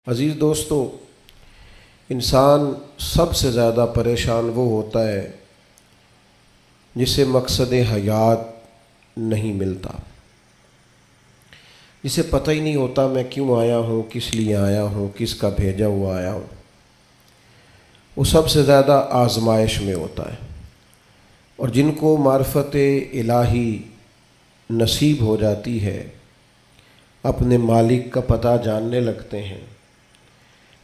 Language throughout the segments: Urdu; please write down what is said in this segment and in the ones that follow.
عزیز دوستو، انسان سب سے زیادہ پریشان وہ ہوتا ہے جسے مقصد حیات نہیں ملتا، جسے پتہ ہی نہیں ہوتا میں کیوں آیا ہوں، کس لیے آیا ہوں، کس کا بھیجا ہوا آیا ہوں۔ وہ سب سے زیادہ آزمائش میں ہوتا ہے، اور جن کو معرفت الہی نصیب ہو جاتی ہے اپنے مالک کا پتہ جاننے لگتے ہیں،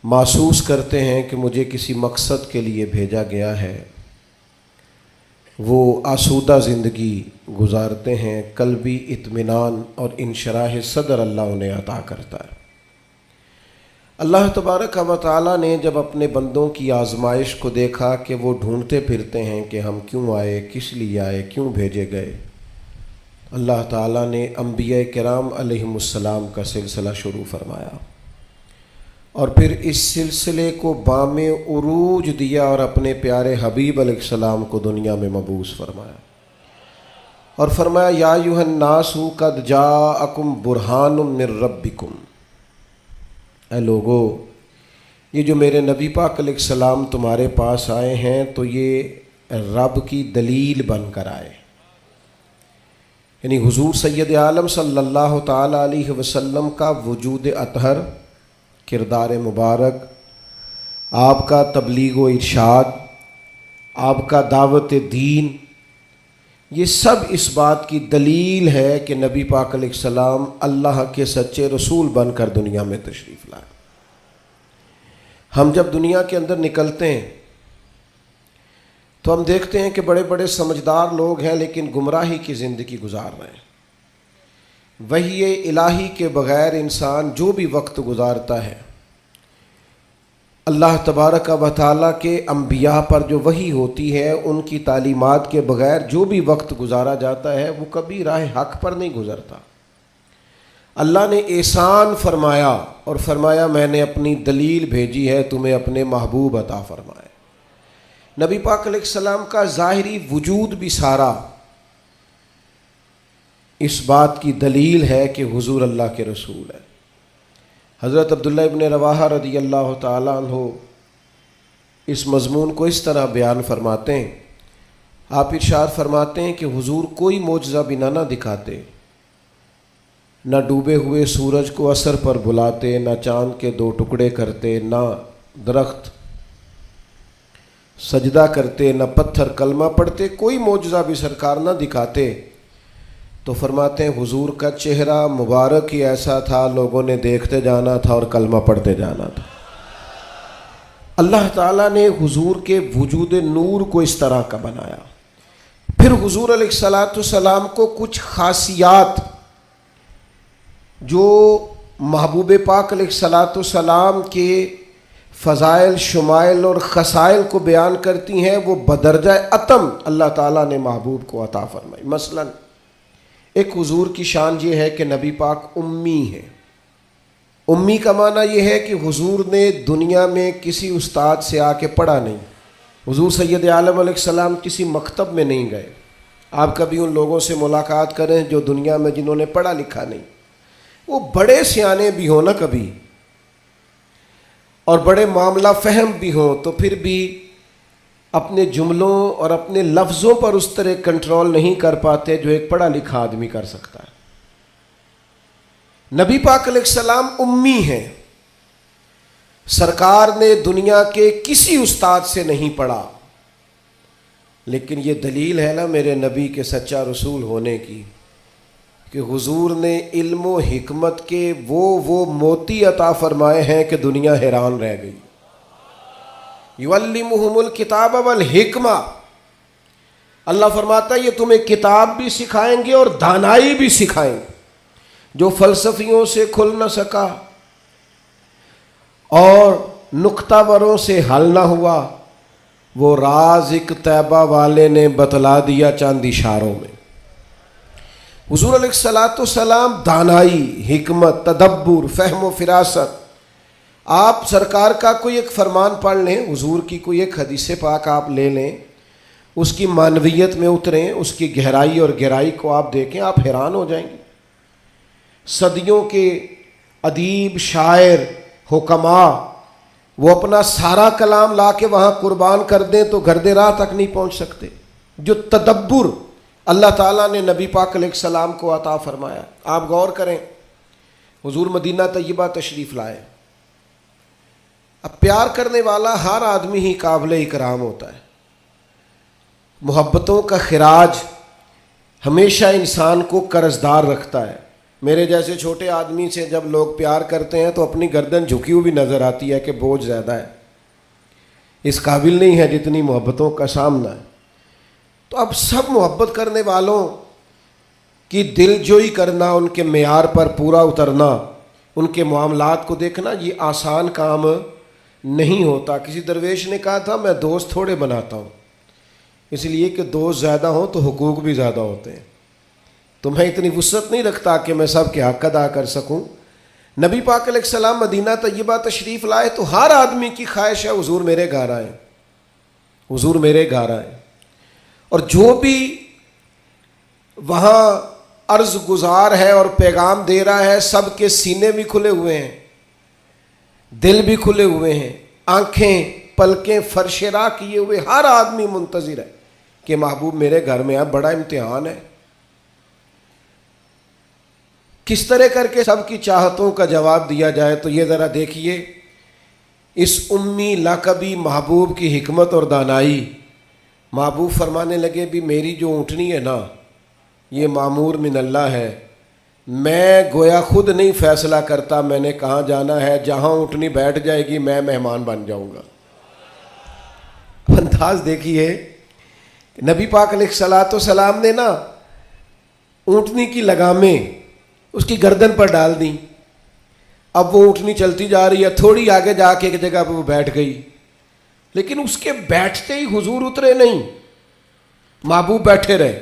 محسوس کرتے ہیں کہ مجھے کسی مقصد کے لیے بھیجا گیا ہے، وہ آسودہ زندگی گزارتے ہیں، قلبی اطمینان اور انشراح صدر اللہ انہیں عطا کرتا ہے۔ اللہ تبارک و تعالیٰ نے جب اپنے بندوں کی آزمائش کو دیکھا کہ وہ ڈھونڈتے پھرتے ہیں کہ ہم کیوں آئے، کس لیے آئے، کیوں بھیجے گئے، اللہ تعالیٰ نے انبیاء کرام علیہم السلام کا سلسلہ شروع فرمایا، اور پھر اس سلسلے کو بام عروج دیا اور اپنے پیارے حبیب علیہ السلام کو دنیا میں مبعوث فرمایا، اور فرمایا یا ایھا الناس قد جاءکم برہان من ربکم، اے لوگو یہ جو میرے نبی پاک علیہ السلام تمہارے پاس آئے ہیں تو یہ رب کی دلیل بن کر آئے، یعنی حضور سید عالم صلی اللہ تعالی علیہ وسلم کا وجود اطہر، کردار مبارک، آپ کا تبلیغ و ارشاد، آپ کا دعوت دین، یہ سب اس بات کی دلیل ہے کہ نبی پاک علیہ السلام اللہ کے سچے رسول بن کر دنیا میں تشریف لائے۔ ہم جب دنیا کے اندر نکلتے ہیں تو ہم دیکھتے ہیں کہ بڑے بڑے سمجھدار لوگ ہیں لیکن گمراہی کی زندگی گزار رہے ہیں۔ وحی الہی کے بغیر انسان جو بھی وقت گزارتا ہے، اللہ تبارک و تعالیٰ کے انبیاء پر جو وحی ہوتی ہے ان کی تعلیمات کے بغیر جو بھی وقت گزارا جاتا ہے وہ کبھی راہ حق پر نہیں گزرتا۔ اللہ نے احسان فرمایا اور فرمایا میں نے اپنی دلیل بھیجی ہے تمہیں اپنے محبوب عطا فرمائے۔ نبی پاک علیہ السلام کا ظاہری وجود بھی سارا اس بات کی دلیل ہے کہ حضور اللہ کے رسول ہے۔ حضرت عبداللہ ابن رواحہ رضی اللہ تعالیٰ عنہ اس مضمون کو اس طرح بیان فرماتے ہیں، آپ ارشاد فرماتے ہیں کہ حضور کوئی معجزہ بھی نہ دکھاتے، نہ ڈوبے ہوئے سورج کو عصر پر بلاتے، نہ چاند کے 2 ٹکڑے کرتے، نہ درخت سجدہ کرتے، نہ پتھر کلمہ پڑھتے، کوئی معجزہ بھی سرکار نہ دکھاتے، تو فرماتے ہیں حضور کا چہرہ مبارک ہی ایسا تھا لوگوں نے دیکھتے جانا تھا اور کلمہ پڑھتے جانا تھا۔ اللہ تعالیٰ نے حضور کے وجود نور کو اس طرح کا بنایا۔ پھر حضور علیہ السلام کو کچھ خاصیات جو محبوب پاک علیہ السلام کے فضائل، شمائل اور خصائل کو بیان کرتی ہیں، وہ بدرجہ اتم اللہ تعالیٰ نے محبوب کو عطا فرمائی۔ مثلاً ایک حضور کی شان یہ ہے کہ نبی پاک امی ہے۔ امی کا معنی یہ ہے کہ حضور نے دنیا میں کسی استاد سے آ کے پڑھا نہیں، حضور سید عالم علیہ السلام کسی مکتب میں نہیں گئے۔ آپ کبھی ان لوگوں سے ملاقات کریں جو دنیا میں جنہوں نے پڑھا لکھا نہیں، وہ بڑے سیانے بھی ہوں نا کبھی، اور بڑے معاملہ فہم بھی ہوں، تو پھر بھی اپنے جملوں اور اپنے لفظوں پر اس طرح کنٹرول نہیں کر پاتے جو ایک پڑھا لکھا آدمی کر سکتا ہے۔ نبی پاک علیہ السلام امی ہیں، سرکار نے دنیا کے کسی استاد سے نہیں پڑھا، لیکن یہ دلیل ہے نا میرے نبی کے سچا رسول ہونے کی کہ حضور نے علم و حکمت کے وہ موتی عطا فرمائے ہیں کہ دنیا حیران رہ گئی۔ یعلمہم الکتاب والحکمہ، اللہ فرماتا ہے یہ تمہیں کتاب بھی سکھائیں گے اور دانائی بھی سکھائیں گے۔ جو فلسفیوں سے کھل نہ سکا اور نکتہ وروں سے حل نہ ہوا، وہ راز ایک طیبہ والے نے بتلا دیا چند اشاروں میں۔ حضور علیہ السلام دانائی، حکمت، تدبر، فہم و فراست، آپ سرکار کا کوئی ایک فرمان پڑھ لیں، حضور کی کوئی ایک حدیث پاک آپ لے لیں، اس کی معنویت میں اتریں، اس کی گہرائی اور گہرائی کو آپ دیکھیں، آپ حیران ہو جائیں گے۔ صدیوں کے ادیب، شاعر، حکما وہ اپنا سارا کلام لا کے وہاں قربان کر دیں تو گردِ راہ تک نہیں پہنچ سکتے. جو تدبر اللہ تعالیٰ نے نبی پاک علیہ السلام کو عطا فرمایا. آپ غور کریں، حضور مدینہ طیبہ تشریف لائے. اب پیار کرنے والا ہر آدمی ہی قابل اکرام ہوتا ہے. محبتوں کا خراج ہمیشہ انسان کو قرضدار رکھتا ہے. میرے جیسے چھوٹے آدمی سے جب لوگ پیار کرتے ہیں تو اپنی گردن جھکی ہوئی نظر آتی ہے کہ بوجھ زیادہ ہے، اس قابل نہیں ہے جتنی محبتوں کا سامنا ہے. تو اب سب محبت کرنے والوں کی دل جوئی کرنا، ان کے معیار پر پورا اترنا، ان کے معاملات کو دیکھنا، یہ آسان کام نہیں ہوتا. کسی درویش نے کہا تھا میں دوست تھوڑے بناتا ہوں، اس لیے کہ دوست زیادہ ہوں تو حقوق بھی زیادہ ہوتے ہیں. تو میں اتنی وسعت نہیں رکھتا کہ میں سب کے حق ادا کر سکوں. نبی پاک علیہ السلام مدینہ طیبہ تشریف لائے تو ہر آدمی کی خواہش ہے حضور میرے گھر آئیں، حضور میرے گھر آئیں. اور جو بھی وہاں عرض گزار ہے اور پیغام دے رہا ہے، سب کے سینے بھی کھلے ہوئے ہیں، دل بھی کھلے ہوئے ہیں، آنکھیں پلکیں فرش راہ کیے ہوئے ہر آدمی منتظر ہے کہ محبوب میرے گھر میں آئے. بڑا امتحان ہے، کس طرح کر کے سب کی چاہتوں کا جواب دیا جائے. تو یہ ذرا دیکھیے اس امی لقبی محبوب کی حکمت اور دانائی. محبوب فرمانے لگے بھی میری جو اونٹنی ہے نا یہ معمور من اللہ ہے، میں گویا خود نہیں فیصلہ کرتا میں نے کہاں جانا ہے، جہاں اونٹنی بیٹھ جائے گی میں مہمان بن جاؤں گا. انداز دیکھیے، نبی پاک علیہ الصلوۃ والسلام نے نا اونٹنی کی لگامیں اس کی گردن پر ڈال دیں. اب وہ اونٹنی چلتی جا رہی ہے، تھوڑی آگے جا کے ایک جگہ پہ وہ بیٹھ گئی، لیکن اس کے بیٹھتے ہی حضور اترے نہیں، محبوب بیٹھے رہے.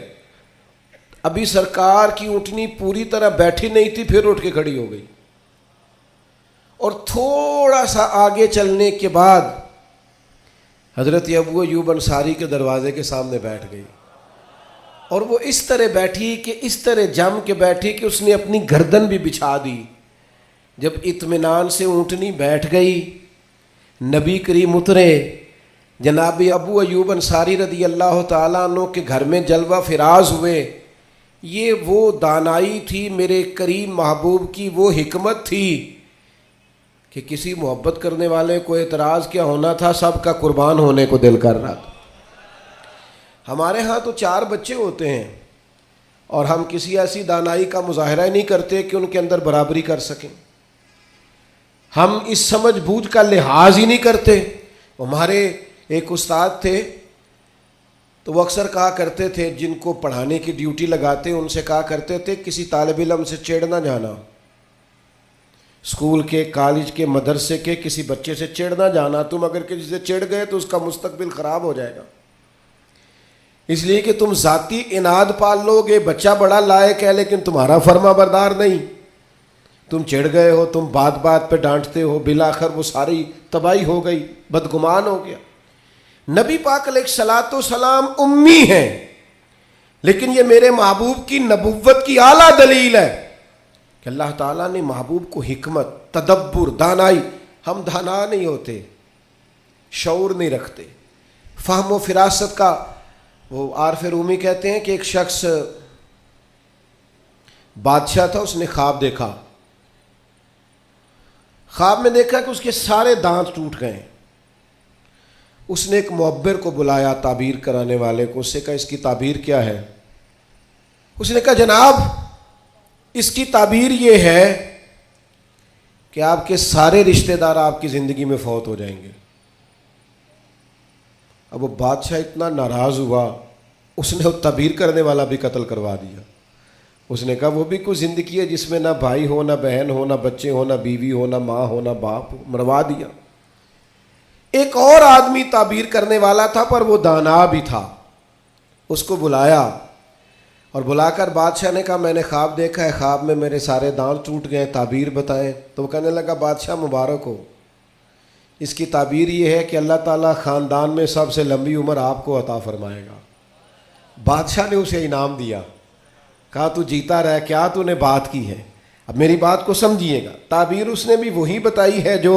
ابھی سرکار کی اونٹنی پوری طرح بیٹھی نہیں تھی، پھر اٹھ کے کھڑی ہو گئی اور تھوڑا سا آگے چلنے کے بعد حضرت ابو ایوب انصاری کے دروازے کے سامنے بیٹھ گئی. اور وہ اس طرح بیٹھی کہ اس طرح جم کے بیٹھی کہ اس نے اپنی گردن بھی بچھا دی. جب اطمینان سے اونٹنی بیٹھ گئی، نبی کریم اترے، جناب ابو ایوب انصاری رضی اللہ تعالیٰ عنہ کے گھر میں جلوہ فراز ہوئے. یہ وہ دانائی تھی میرے کریم محبوب کی، وہ حکمت تھی کہ کسی محبت کرنے والے کو اعتراض کیا ہونا تھا، سب کا قربان ہونے کو دل کر رہا تھا. ہمارے ہاں تو 4 بچے ہوتے ہیں اور ہم کسی ایسی دانائی کا مظاہرہ نہیں کرتے کہ ان کے اندر برابری کر سکیں. ہم اس سمجھ بوجھ کا لحاظ ہی نہیں کرتے. ہمارے ایک استاد تھے تو وہ اکثر کہا کرتے تھے، جن کو پڑھانے کی ڈیوٹی لگاتے ان سے کہا کرتے تھے کسی طالب علم سے چڑ نہ جانا، اسکول کے، کالج کے، مدرسے کے کسی بچے سے چڑ نہ جانا. تم اگر کسی سے چڑ گئے تو اس کا مستقبل خراب ہو جائے گا، اس لیے کہ تم ذاتی اناد پال لو گے. بچہ بڑا لائق ہے لیکن تمہارا فرما بردار نہیں، تم چڑھ گئے ہو، تم بات بات پہ ڈانٹتے ہو، بالآخر وہ ساری تباہی ہو گئی، بدگمان ہو گیا. نبی پاک علیہ الصلوۃ والسلام امی ہیں، لیکن یہ میرے محبوب کی نبوت کی اعلیٰ دلیل ہے کہ اللہ تعالیٰ نے محبوب کو حکمت، تدبر، دانائی. ہم دانا نہیں ہوتے، شعور نہیں رکھتے، فہم و فراست کا. وہ عارف رومی کہتے ہیں کہ ایک شخص بادشاہ تھا، اس نے خواب دیکھا. خواب میں دیکھا کہ اس کے سارے دانت ٹوٹ گئے. اس نے ایک معبر کو بلایا، تعبیر کرانے والے کو. اس سے کہا اس کی تعبیر کیا ہے؟ اس نے کہا جناب اس کی تعبیر یہ ہے کہ آپ کے سارے رشتہ دار آپ کی زندگی میں فوت ہو جائیں گے. اب وہ بادشاہ اتنا ناراض ہوا، اس نے وہ تعبیر کرنے والا بھی قتل کروا دیا. اس نے کہا وہ بھی کوئی زندگی ہے جس میں نہ بھائی ہو، نہ بہن ہو، نہ بچے ہو، نہ بیوی ہو، نہ ماں ہو، نہ باپ ہو، مروا دیا. ایک اور آدمی تعبیر کرنے والا تھا پر وہ دانا بھی تھا. اس کو بلایا اور بلا کر بادشاہ نے کہا میں نے خواب دیکھا ہے، خواب میں میرے سارے دانت ٹوٹ گئے، تعبیر بتائیں. تو وہ کہنے لگا بادشاہ مبارک ہو، اس کی تعبیر یہ ہے کہ اللہ تعالیٰ خاندان میں سب سے لمبی عمر آپ کو عطا فرمائے گا. بادشاہ نے اسے انعام دیا، کہا تو جیتا رہ، کیا تو نے بات کی ہے. اب میری بات کو سمجھیے گا، تعبیر اس نے بھی وہی بتائی ہے جو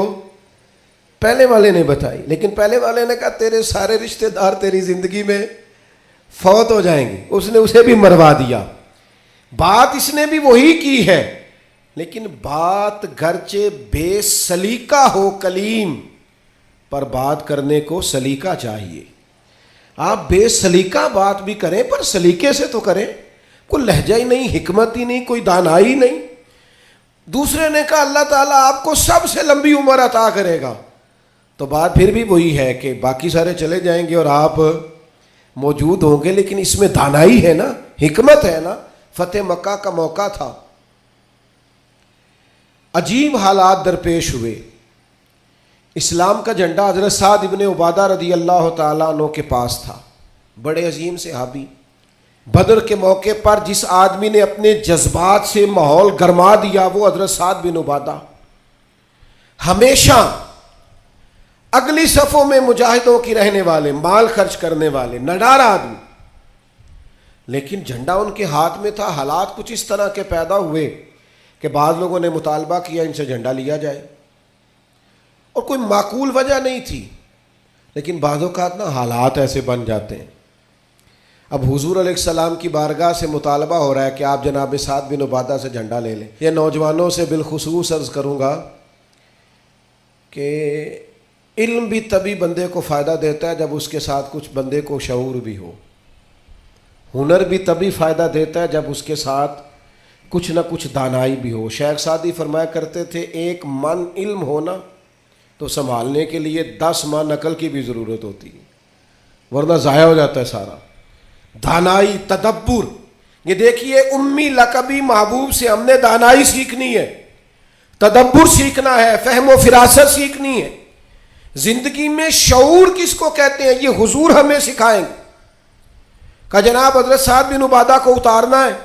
پہلے والے نے بتائی، لیکن پہلے والے نے کہا تیرے سارے رشتہ دار تیری زندگی میں فوت ہو جائیں گے، اس نے اسے بھی مروا دیا۔ بات اس نے بھی وہی کی ہے، لیکن بات گرچہ بے سلیقہ ہو کلیم، پر بات کرنے کو سلیقہ چاہیے۔ آپ بے سلیقہ بات بھی کریں پر سلیقے سے تو کریں، کوئی لہجہ ہی نہیں، حکمت ہی نہیں، کوئی دانائی نہیں۔ دوسرے نے کہا اللہ تعالیٰ آپ کو سب سے لمبی عمر عطا کرے گا، تو بات پھر بھی وہی ہے کہ باقی سارے چلے جائیں گے اور آپ موجود ہوں گے، لیکن اس میں دانائی ہے نا، حکمت ہے نا۔ فتح مکہ کا موقع تھا، عجیب حالات درپیش ہوئے۔ اسلام کا جھنڈا حضرت سعد ابن عبادہ رضی اللہ تعالیٰ عنہ کے پاس تھا، بڑے عظیم صحابی۔ بدر کے موقع پر جس آدمی نے اپنے جذبات سے ماحول گرما دیا وہ حضرت سعد بن عبادہ، ہمیشہ اگلی صفوں میں مجاہدوں کی رہنے والے، مال خرچ کرنے والے، نڈار آدمی، لیکن جھنڈا ان کے ہاتھ میں تھا۔ حالات کچھ اس طرح کے پیدا ہوئے کہ بعض لوگوں نے مطالبہ کیا ان سے جھنڈا لیا جائے، اور کوئی معقول وجہ نہیں تھی، لیکن بعض اوقات نا حالات ایسے بن جاتے ہیں۔ اب حضور علیہ السلام کی بارگاہ سے مطالبہ ہو رہا ہے کہ آپ جناب سعد بن عبادہ سے جھنڈا لے لیں۔ یہ نوجوانوں سے بالخصوص عرض کروں گا کہ علم بھی تبھی بندے کو فائدہ دیتا ہے جب اس کے ساتھ کچھ بندے کو شعور بھی ہو، ہنر بھی تبھی فائدہ دیتا ہے جب اس کے ساتھ کچھ نہ کچھ دانائی بھی ہو۔ شیخ سعدی فرمایا کرتے تھے ایک من علم ہونا تو سنبھالنے کے لیے 10 من عقل کی بھی ضرورت ہوتی ہے، ورنہ ضائع ہو جاتا ہے سارا۔ دانائی، تدبر، یہ دیکھیے امی لقبی محبوب سے ہم نے دانائی سیکھنی ہے، تدبر سیکھنا ہے، فہم و فراست سیکھنی ہے۔ زندگی میں شعور کس کو کہتے ہیں یہ حضور ہمیں سکھائیں گے۔ کہ جناب حضرت سعد بن عبادہ کو اتارنا ہے۔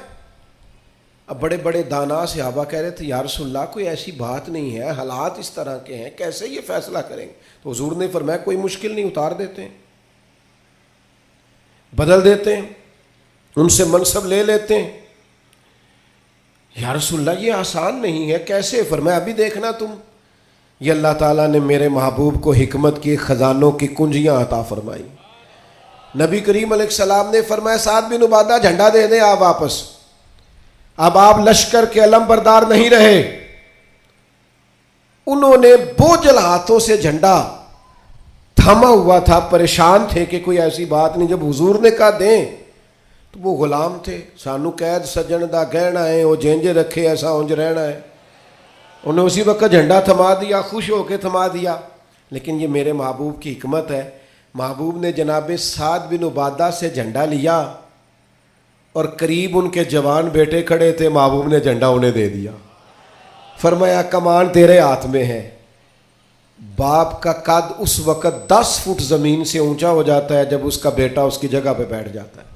اب بڑے بڑے دانا صحابہ کہہ رہے تھے یا رسول اللہ کوئی ایسی بات نہیں ہے، حالات اس طرح کے ہیں، کیسے یہ فیصلہ کریں گے؟ تو حضور نے فرمایا کوئی مشکل نہیں، اتار دیتے ہیں، بدل دیتے ہیں، ان سے منصب لے لیتے ہیں۔ یا رسول اللہ یہ آسان نہیں ہے، کیسے؟ فرمایا ابھی دیکھنا تم، یہ اللہ تعالیٰ نے میرے محبوب کو حکمت کی خزانوں کی کنجیاں عطا فرمائی۔ نبی کریم علیہ السلام نے فرمایا سعد بن عبادہ جھنڈا دے دیں آپ واپس، اب آپ لشکر کے علم بردار نہیں رہے۔ انہوں نے بوجھل ہاتھوں سے جھنڈا تھاما ہوا تھا، پریشان تھے کہ کوئی ایسی بات نہیں۔ جب حضور نے کہا دیں تو وہ غلام تھے، سانو قید سجن دا گہنا ہے، وہ جینج رکھے ایسا اونج رہنا ہے۔ انہیں اسی وقت جھنڈا تھما دیا، خوش ہو کے تھما دیا۔ لیکن یہ میرے محبوب کی حکمت ہے، محبوب نے جناب سعد بن عبادہ سے جھنڈا لیا اور قریب ان کے جوان بیٹے کھڑے تھے، محبوب نے جھنڈا انہیں دے دیا، فرمایا کمان تیرے ہاتھ میں ہے۔ باپ کا قد اس وقت 10 فٹ زمین سے اونچا ہو جاتا ہے جب اس کا بیٹا اس کی جگہ پہ بیٹھ جاتا ہے۔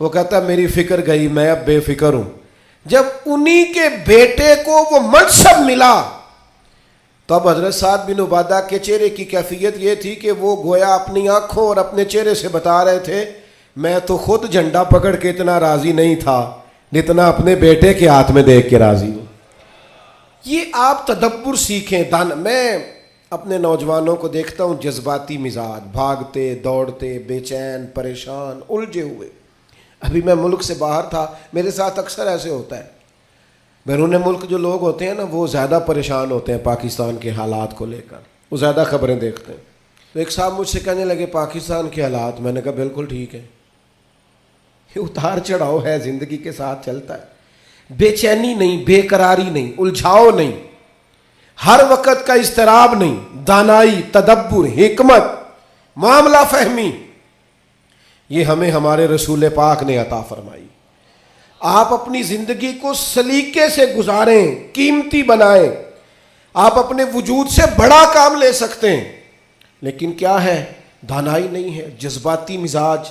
وہ کہتا ہے میری فکر گئی، میں اب بے فکر ہوں۔ جب انہی کے بیٹے کو وہ منصب ملا تو اب حضرت سعد بن عبادہ کے چہرے کی کیفیت یہ تھی کہ وہ گویا اپنی آنکھوں اور اپنے چہرے سے بتا رہے تھے میں تو خود جھنڈا پکڑ کے اتنا راضی نہیں تھا جتنا اپنے بیٹے کے ہاتھ میں دیکھ کے راضی ہوں۔ یہ آپ تدبر سیکھیں۔ میں اپنے نوجوانوں کو دیکھتا ہوں جذباتی مزاج، بھاگتے دوڑتے، بے چین، پریشان، الجھے ہوئے۔ ابھی میں ملک سے باہر تھا، میرے ساتھ اکثر ایسے ہوتا ہے، بیرون ملک جو لوگ ہوتے ہیں نا وہ زیادہ پریشان ہوتے ہیں پاکستان کے حالات کو لے کر، وہ زیادہ خبریں دیکھتے ہیں۔ تو ایک صاحب مجھ سے کہنے لگے پاکستان کے حالات، میں نے کہا بالکل ٹھیک ہے، یہ اتار چڑھاؤ ہے، زندگی کے ساتھ چلتا ہے، بے چینی نہیں، بے قراری نہیں، الجھاؤ نہیں، ہر وقت کا اضطراب نہیں، دانائی، تدبر، حکمت، معاملہ فہمی، یہ ہمیں ہمارے رسول پاک نے عطا فرمائی۔ آپ اپنی زندگی کو سلیقے سے گزاریں، قیمتی بنائیں۔ آپ اپنے وجود سے بڑا کام لے سکتے ہیں، لیکن کیا ہے؟ دانائی نہیں ہے، جذباتی مزاج،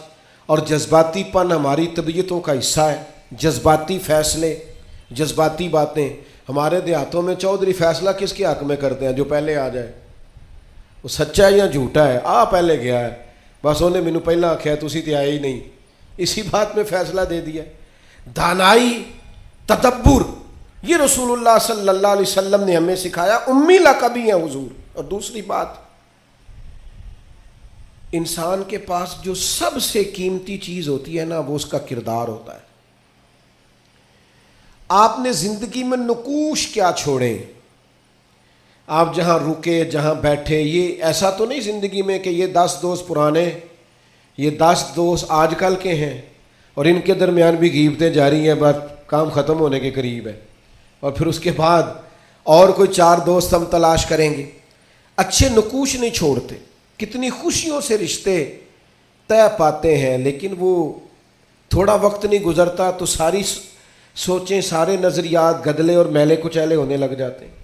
اور جذباتی پن ہماری طبیعتوں کا حصہ ہے۔ جذباتی فیصلے، جذباتی باتیں۔ ہمارے دیہاتوں میں چودھری فیصلہ کس کے حق میں کرتے ہیں؟ جو پہلے آ جائے، وہ سچا ہے یا جھوٹا ہے، پہلے گیا ہے، بس انہیں مینوں پہلا آخیا تسی تے آئے ہی نہیں، اسی بات میں فیصلہ دے دیا۔ دانائی، تدبر، یہ رسول اللہ صلی اللہ علیہ وسلم نے ہمیں سکھایا. امی لقبی ہیں حضور. اور دوسری بات، انسان کے پاس جو سب سے قیمتی چیز ہوتی ہے نا، وہ اس کا کردار ہوتا ہے. آپ نے زندگی میں نقوش کیا چھوڑے، آپ جہاں رکے، جہاں بیٹھے، یہ ایسا تو نہیں زندگی میں کہ یہ 10 دوست پرانے، یہ 10 دوست آج کل کے ہیں اور ان کے درمیان بھی غیبتیں جاری ہیں، بس کام ختم ہونے کے قریب ہے، اور پھر اس کے بعد اور کوئی 4 دوست ہم تلاش کریں گے. اچھے نقوش نہیں چھوڑتے. کتنی خوشیوں سے رشتے طے پاتے ہیں، لیکن وہ تھوڑا وقت نہیں گزرتا تو ساری سوچیں، سارے نظریات گدلے اور میلے کچیلے ہونے لگ جاتے ہیں.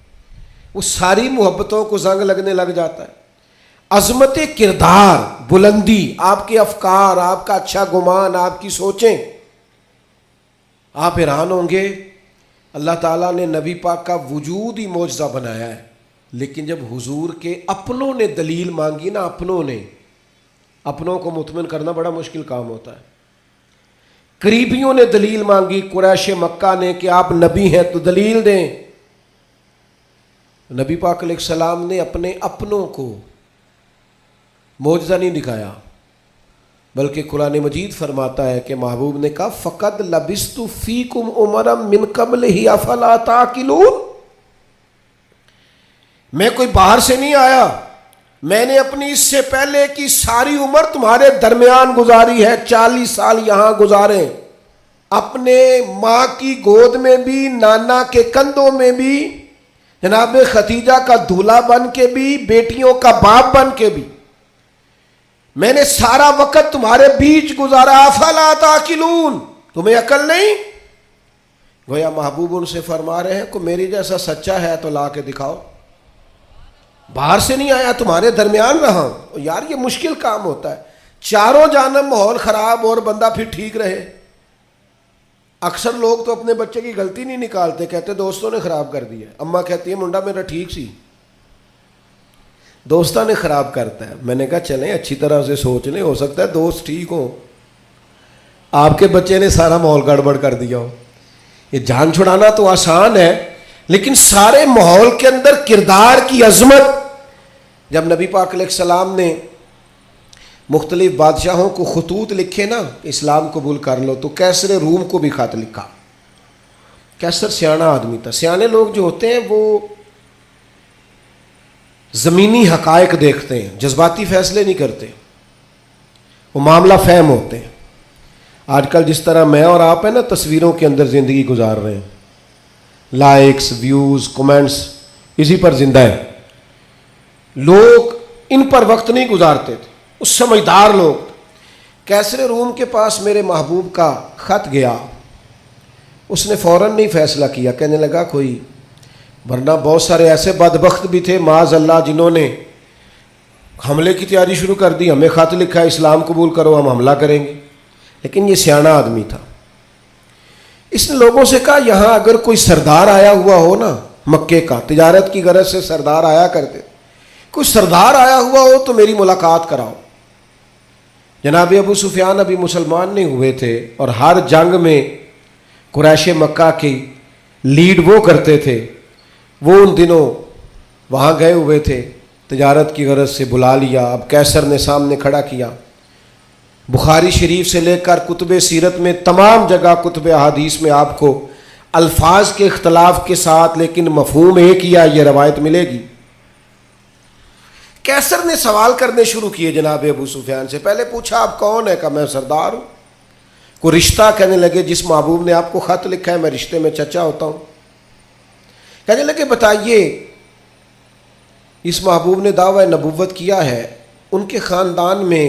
وہ ساری محبتوں کو زنگ لگنے لگ جاتا ہے. عظمت کردار، بلندی، آپ کے افکار، آپ کا اچھا گمان، آپ کی سوچیں. آپ حیران ہوں گے، اللہ تعالیٰ نے نبی پاک کا وجود ہی معجزہ بنایا ہے، لیکن جب حضور کے اپنوں نے دلیل مانگی نا، اپنوں کو مطمئن کرنا بڑا مشکل کام ہوتا ہے. قریبیوں نے دلیل مانگی، قریش مکہ نے، کہ آپ نبی ہیں تو دلیل دیں. نبی پاک علیہ السلام نے اپنے اپنوں کو معجزہ نہیں دکھایا، بلکہ قرآن مجید فرماتا ہے کہ محبوب نے کہا فقد لبثت فیکم عمرا من قبلہ افلا تعقلون. میں کوئی باہر سے نہیں آیا، میں نے اپنی اس سے پہلے کی ساری عمر تمہارے درمیان گزاری ہے. 40 سال یہاں گزارے، اپنے ماں کی گود میں بھی، نانا کے کندھوں میں بھی، جناب ختیجہ کا دولہا بن کے بھی، بیٹیوں کا باپ بن کے بھی. میں نے سارا وقت تمہارے بیچ گزارا. افلا تعقلون، تمہیں عقل نہیں؟ گویا محبوب ان سے فرما رہے ہیں کہ میری جیسا سچا ہے تو لا کے دکھاؤ. باہر سے نہیں آیا، تمہارے درمیان رہا ہوں. یار یہ مشکل کام ہوتا ہے، چاروں جانب ماحول خراب اور بندہ پھر ٹھیک رہے. اکثر لوگ تو اپنے بچے کی غلطی نہیں نکالتے، کہتے دوستوں نے خراب کر دیا. اماں کہتی ہے منڈا میرا ٹھیک سی، دوستوں نے خراب کرتا ہے. میں نے کہا چلیں اچھی طرح سے سوچ لیں، ہو سکتا ہے دوست ٹھیک ہو، آپ کے بچے نے سارا ماحول گڑبڑ کر دیا ہو. یہ جان چھڑانا تو آسان ہے، لیکن سارے ماحول کے اندر کردار کی عظمت. جب نبی پاک علیہ السلام نے مختلف بادشاہوں کو خطوط لکھے نا، اسلام قبول کر لو، تو کیسر روم کو بھی خط لکھا. کیسر سیانا آدمی تھا. سیانے لوگ جو ہوتے ہیں وہ زمینی حقائق دیکھتے ہیں، جذباتی فیصلے نہیں کرتے، وہ معاملہ فہم ہوتے ہیں. آج کل جس طرح میں اور آپ ہیں نا تصویروں کے اندر زندگی گزار رہے ہیں، لائکس، ویوز، کمنٹس، اسی پر زندہ ہے. لوگ ان پر وقت نہیں گزارتے تھے، اس سمجھدار لوگ. کیسر روم کے پاس میرے محبوب کا خط گیا، اس نے فوراً نہیں فیصلہ کیا، کہنے لگا کوئی، ورنہ بہت سارے ایسے بدبخت بھی تھے معاذ اللہ جنہوں نے حملے کی تیاری شروع کر دی. ہمیں خط لکھا ہے اسلام قبول کرو، ہم حملہ کریں گے. لیکن یہ سیانا آدمی تھا. اس نے لوگوں سے کہا یہاں اگر کوئی سردار آیا ہوا ہو نا، مکے کا، تجارت کی غرض سے سردار آیا کرتے، کوئی سردار آیا ہوا ہو تو میری ملاقات کراؤ. جناب ابو سفیان ابھی مسلمان نہیں ہوئے تھے، اور ہر جنگ میں قریش مکہ کی لیڈ وہ کرتے تھے. وہ ان دنوں وہاں گئے ہوئے تھے، تجارت کی غرض سے بلا لیا. اب کیسر نے سامنے کھڑا کیا. بخاری شریف سے لے کر کتب سیرت میں تمام جگہ، کتب احادیث میں آپ کو الفاظ کے اختلاف کے ساتھ لیکن مفہوم ایک ہی یہ روایت ملے گی. کیسر نے سوال کرنے شروع کیے جناب ابو سفیان سے. پہلے پوچھا آپ کون ہے؟ کہا میں سردار ہوں. کوئی رشتہ؟ کہنے لگے جس محبوب نے آپ کو خط لکھا ہے میں رشتے میں چچا ہوتا ہوں. کہنے لگے بتائیے، اس محبوب نے دعویٰ نبوت کیا ہے، ان کے خاندان میں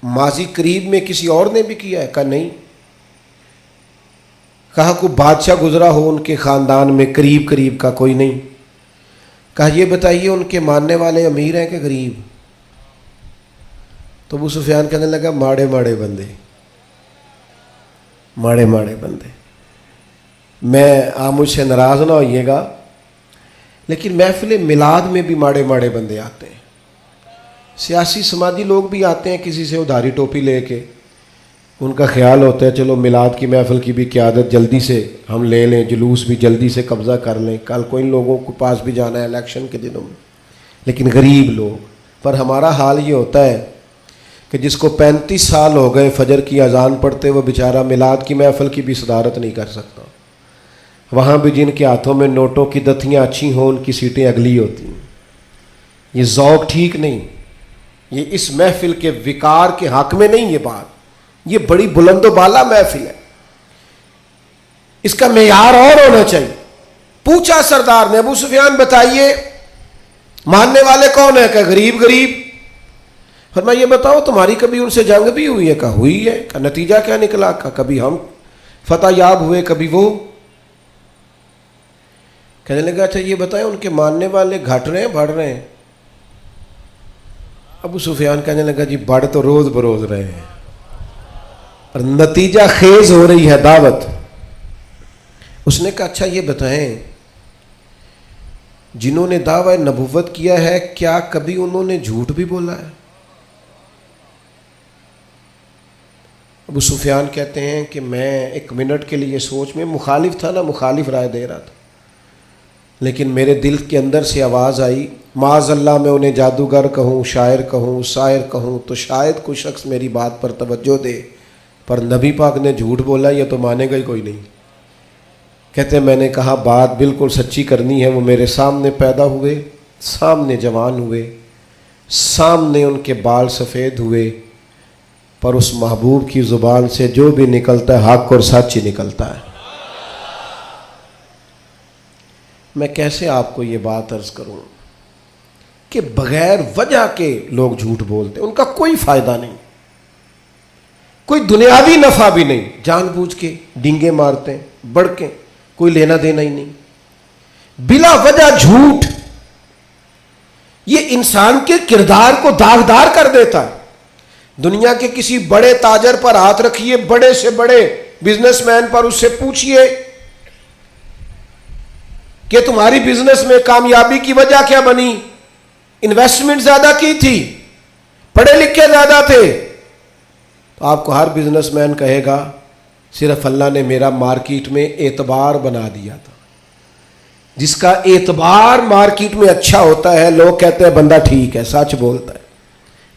ماضی قریب میں کسی اور نے بھی کیا ہے؟ کہا نہیں. کہا کوئی بادشاہ گزرا ہو ان کے خاندان میں قریب کا؟ کوئی نہیں. کہا یہ بتائیے ان کے ماننے والے امیر ہیں کہ غریب؟ تو ابو سفیان کہنے لگا ماڑے بندے. میں آپ مجھ سے ناراض نہ ہوئیے گا، لیکن محفل میلاد میں بھی ماڑے بندے آتے ہیں. سیاسی سماجی لوگ بھی آتے ہیں کسی سے ادھاری ٹوپی لے کے، ان کا خیال ہوتا ہے چلو میلاد کی محفل کی بھی قیادت جلدی سے ہم لے لیں، جلوس بھی جلدی سے قبضہ کر لیں، کل کو ان لوگوں کے پاس بھی جانا ہے الیکشن کے دنوں میں۔ لیکن غریب لوگ، پر ہمارا حال یہ ہوتا ہے کہ جس کو 35 سال ہو گئے فجر کی اذان پڑھتے، وہ بیچارہ میلاد کی محفل کی بھی صدارت نہیں کر سکتا۔ وہاں بھی جن کے ہاتھوں میں نوٹوں کی دتیاں اچھی ہوں ان کی سیٹیں اگلی ہوتی ہیں۔ یہ ذوق ٹھیک نہیں، یہ اس محفل کے وقار کے حق میں نہیں۔ یہ بات، یہ بڑی بلند و بالا محفل ہے، اس کا معیار اور ہونا چاہیے۔ پوچھا سردار نے، ابو سفیان بتائیے ماننے والے کون ہیں؟ کہ غریب غریب۔ فرمایا یہ بتاؤ تمہاری کبھی ان سے جنگ بھی ہوئی ہے؟ کہا ہوئی ہے۔ کہا نتیجہ کیا نکلا؟ کہا کبھی ہم فتح یاب ہوئے کبھی وہ۔ کہنے لگا اچھا یہ بتائیں ان کے ماننے والے گھٹ رہے ہیں بڑھ رہے ہیں؟ ابو سفیان کہنے لگا جی بڑھ تو روز بروز رہے ہیں، اور نتیجہ خیز ہو رہی ہے دعوت۔ اس نے کہا اچھا یہ بتائیں جنہوں نے دعوی نبوت کیا ہے کیا کبھی انہوں نے جھوٹ بھی بولا ہے؟ ابو سفیان کہتے ہیں کہ میں ایک منٹ کے لیے سوچ میں مخالف تھا نا، مخالف رائے دے رہا تھا، لیکن میرے دل کے اندر سے آواز آئی معاذ اللہ میں انہیں جادوگر کہوں، شاعر کہوں، شاعر کہوں تو شاید کوئی شخص میری بات پر توجہ دے، پر نبی پاک نے جھوٹ بولا یہ تو مانے گا ہی کوئی نہیں۔ کہتے ہیں میں نے کہا بات بالکل سچی کرنی ہے۔ وہ میرے سامنے پیدا ہوئے، سامنے جوان ہوئے، سامنے ان کے بال سفید ہوئے، پر اس محبوب کی زبان سے جو بھی نکلتا ہے حق اور سچ ہی نکلتا ہے۔ میں کیسے آپ کو یہ بات عرض کروں کہ بغیر وجہ کے لوگ جھوٹ بولتے، ان کا کوئی فائدہ نہیں، کوئی دنیاوی نفع بھی نہیں، جان بوجھ کے ڈینگے مارتے ہیں، بڑکیں، کوئی لینا دینا ہی نہیں، بلا وجہ جھوٹ۔ یہ انسان کے کردار کو داغدار کر دیتا ہے۔ دنیا کے کسی بڑے تاجر پر ہاتھ رکھیے، بڑے سے بڑے بزنس مین پر، اس سے پوچھئے کہ تمہاری بزنس میں کامیابی کی وجہ کیا بنی؟ انویسٹمنٹ زیادہ کی تھی، پڑھے لکھے زیادہ تھے؟ تو آپ کو ہر بزنس مین کہے گا صرف اللہ نے میرا مارکیٹ میں اعتبار بنا دیا تھا۔ جس کا اعتبار مارکیٹ میں اچھا ہوتا ہے، لوگ کہتے ہیں بندہ ٹھیک ہے، سچ بولتا ہے،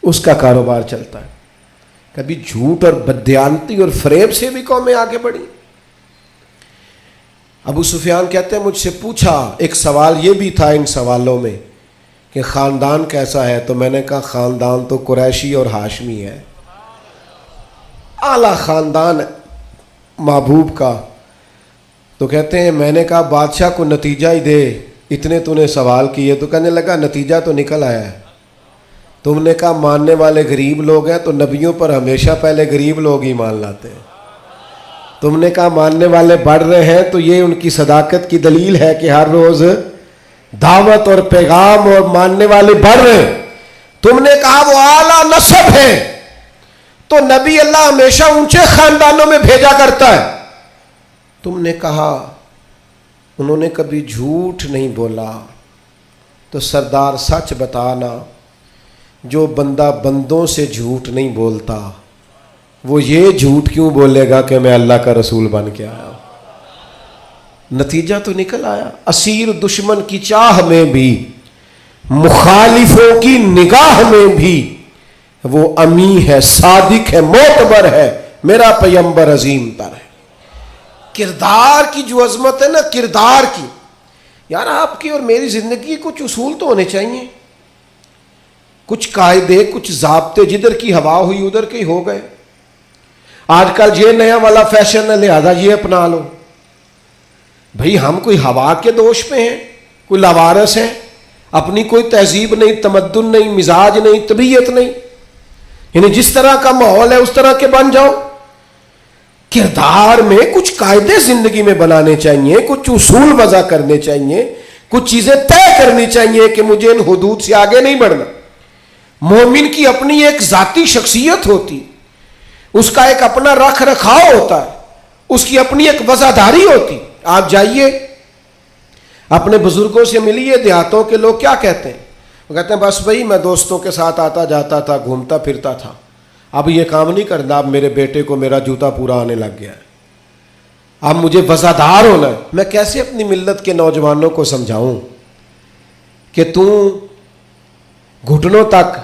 اس کا کاروبار چلتا ہے۔ کبھی جھوٹ اور بددیانتی اور فریب سے بھی قومیں آگے بڑھی۔ ابو سفیان کہتے ہیں مجھ سے پوچھا، ایک سوال یہ بھی تھا ان سوالوں میں کہ خاندان کیسا ہے؟ تو میں نے کہا خاندان تو قریشی اور ہاشمی ہے، اعلیٰ خاندان محبوب کا۔ تو کہتے ہیں میں نے کہا بادشاہ کو نتیجہ ہی دے، اتنے تو نے سوال کیے۔ تو کہنے لگا نتیجہ تو نکل آیا ہے۔ تم نے کہا ماننے والے غریب لوگ ہیں، تو نبیوں پر ہمیشہ پہلے غریب لوگ ہی مان لاتے ہیں۔ تم نے کہا ماننے والے بڑھ رہے ہیں، تو یہ ان کی صداقت کی دلیل ہے کہ ہر روز دعوت اور پیغام اور ماننے والے بڑھ رہے ہیں۔ تم نے کہا وہ اعلیٰ نسب ہے، تو نبی اللہ ہمیشہ اونچے خاندانوں میں بھیجا کرتا ہے۔ تم نے کہا انہوں نے کبھی جھوٹ نہیں بولا، تو سردار سچ بتانا، جو بندہ بندوں سے جھوٹ نہیں بولتا وہ یہ جھوٹ کیوں بولے گا کہ میں اللہ کا رسول بن کے آیا ہوں؟ نتیجہ تو نکل آیا۔ اسیر دشمن کی چاہ میں بھی، مخالفوں کی نگاہ میں بھی وہ امی ہے، صادق ہے، معتبر ہے، میرا پیغمبر عظیم تر ہے۔ کردار کی جو عظمت ہے نا، کردار کی، یار آپ کی اور میری زندگی کچھ اصول تو ہونے چاہیے، کچھ قاعدے، کچھ ضابطے، جدھر کی ہوا ہوئی ادھر کے ہو گئے۔ آج کل یہ نیا والا فیشن ہے لہذا یہ اپنا لو۔ بھئی ہم کوئی ہوا کے دوش پہ ہیں، کوئی لاوارث ہیں، اپنی کوئی تہذیب نہیں، تمدن نہیں، مزاج نہیں، طبیعت نہیں، یعنی جس طرح کا ماحول ہے اس طرح کے بن جاؤ۔ کردار میں کچھ قاعدے زندگی میں بنانے چاہیے، کچھ اصول وضع کرنے چاہیے، کچھ چیزیں طے کرنی چاہیے کہ مجھے ان حدود سے آگے نہیں بڑھنا۔ مومن کی اپنی ایک ذاتی شخصیت ہوتی، اس کا ایک اپنا رکھ رکھاؤ ہوتا ہے، اس کی اپنی ایک وفاداری ہوتی۔ آپ جائیے اپنے بزرگوں سے ملیے، دیہاتوں کے لوگ کیا کہتے ہیں؟ وہ کہتے ہیں بس بھائی میں دوستوں کے ساتھ آتا جاتا تھا، گھومتا پھرتا تھا، اب یہ کام نہیں کرنا، اب میرے بیٹے کو میرا جوتا پورا آنے لگ گیا ہے، اب مجھے وفادار ہونا ہے۔ میں کیسے اپنی ملت کے نوجوانوں کو سمجھاؤں کہ تو گھٹنوں تک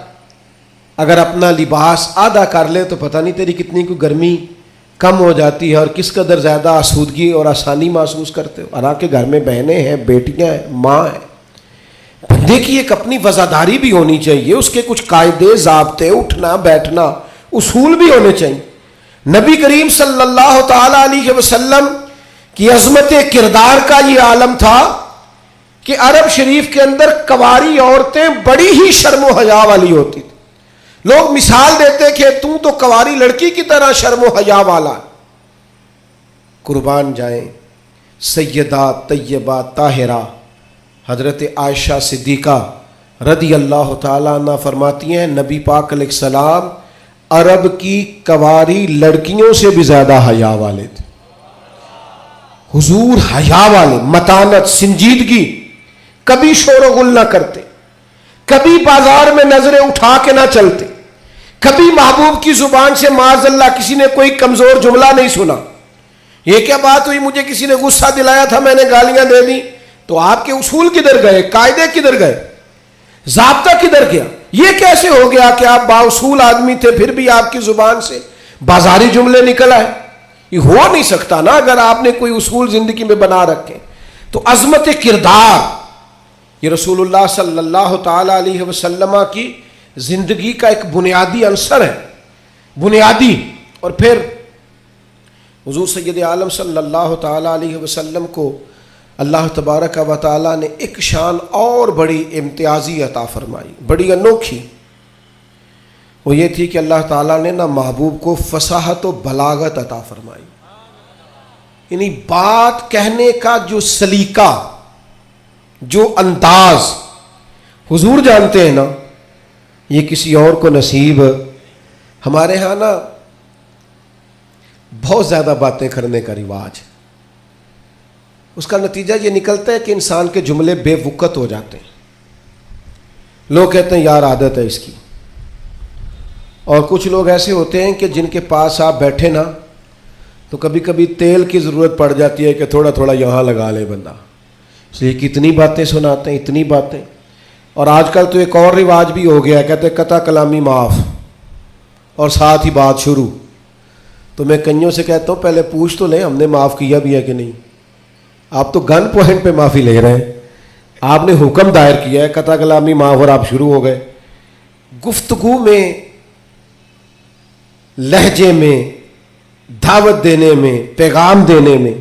اگر اپنا لباس آدھا کر لے تو پتہ نہیں تیری کتنی کوئی گرمی کم ہو جاتی ہے اور کس قدر زیادہ آسودگی اور آسانی محسوس کرتے ہو۔ حالانکہ گھر میں بہنیں ہیں، بیٹیاں ہیں، ماں ہیں۔ بندے کی ایک اپنی وفاداری بھی ہونی چاہیے، اس کے کچھ قاعدے، ضابطے، اٹھنا بیٹھنا، اصول بھی ہونے چاہیے۔ نبی کریم صلی اللہ تعالی علیہ وسلم کی عظمت کردار کا یہ عالم تھا کہ عرب شریف کے اندر کنواری عورتیں بڑی ہی شرم و حیا والی ہوتی تھی۔ لوگ مثال دیتے کہ تو کنواری لڑکی کی طرح شرم و حیا والا۔ قربان جائیں سیدہ طیبہ طاہرہ حضرت عائشہ صدیقہ رضی اللہ تعالیٰ عنہ فرماتی ہیں نبی پاک علیہ السلام عرب کی کنواری لڑکیوں سے بھی زیادہ حیا والے تھے۔ حضور حیا والے، متانت، سنجیدگی، کبھی شور و غل نہ کرتے، کبھی بازار میں نظریں اٹھا کے نہ چلتے، کبھی محبوب کی زبان سے معاذ اللہ کسی نے کوئی کمزور جملہ نہیں سنا۔ یہ کیا بات ہوئی، مجھے کسی نے غصہ دلایا تھا میں نے گالیاں دے دی، تو آپ کے اصول کدھر گئے، قاعدے کدھر گئے، ضابطہ کدھر گیا؟ یہ کیسے ہو گیا کہ آپ بااصول آدمی تھے پھر بھی آپ کی زبان سے بازاری جملے نکل آئے؟ یہ ہو نہیں سکتا نا اگر آپ نے کوئی اصول زندگی میں بنا رکھے۔ تو عظمت کردار یہ رسول اللہ صلی اللہ تعالی علیہ وسلم کی زندگی کا ایک بنیادی عنصر ہے، بنیادی۔ اور پھر حضور سید عالم صلی اللہ تعالی علیہ وسلم کو اللہ تبارک و تعالی نے ایک شان اور بڑی امتیازی عطا فرمائی، بڑی انوکھی۔ وہ یہ تھی کہ اللہ تعالیٰ نے نہ محبوب کو فصاحت و بلاغت عطا فرمائی، یعنی بات کہنے کا جو سلیقہ، جو انداز حضور جانتے ہیں نا، یہ کسی اور کو نصیب۔ ہمارے ہاں نا بہت زیادہ باتیں کرنے کا رواج، اس کا نتیجہ یہ نکلتا ہے کہ انسان کے جملے بے وقت ہو جاتے ہیں۔ لوگ کہتے ہیں یار عادت ہے اس کی، اور کچھ لوگ ایسے ہوتے ہیں کہ جن کے پاس آپ بیٹھے نا تو کبھی کبھی تیل کی ضرورت پڑ جاتی ہے کہ تھوڑا تھوڑا یہاں لگا لے بندہ، اس لیے کتنی باتیں سناتے ہیں، اتنی باتیں۔ اور آج کل تو ایک اور رواج بھی ہو گیا ہے، کہتے ہیں قطع کلامی معاف اور ساتھ ہی بات شروع۔ تو میں کئیوں سے کہتا ہوں پہلے پوچھ تو لیں ہم نے معاف کیا بھی ہے کہ نہیں۔ آپ تو گن پوائنٹ پہ معافی لے رہے ہیں، آپ نے حکم دائر کیا ہے قطع کلامی معاف اور آپ شروع ہو گئے۔ گفتگو میں، لہجے میں، دعوت دینے میں، پیغام دینے میں،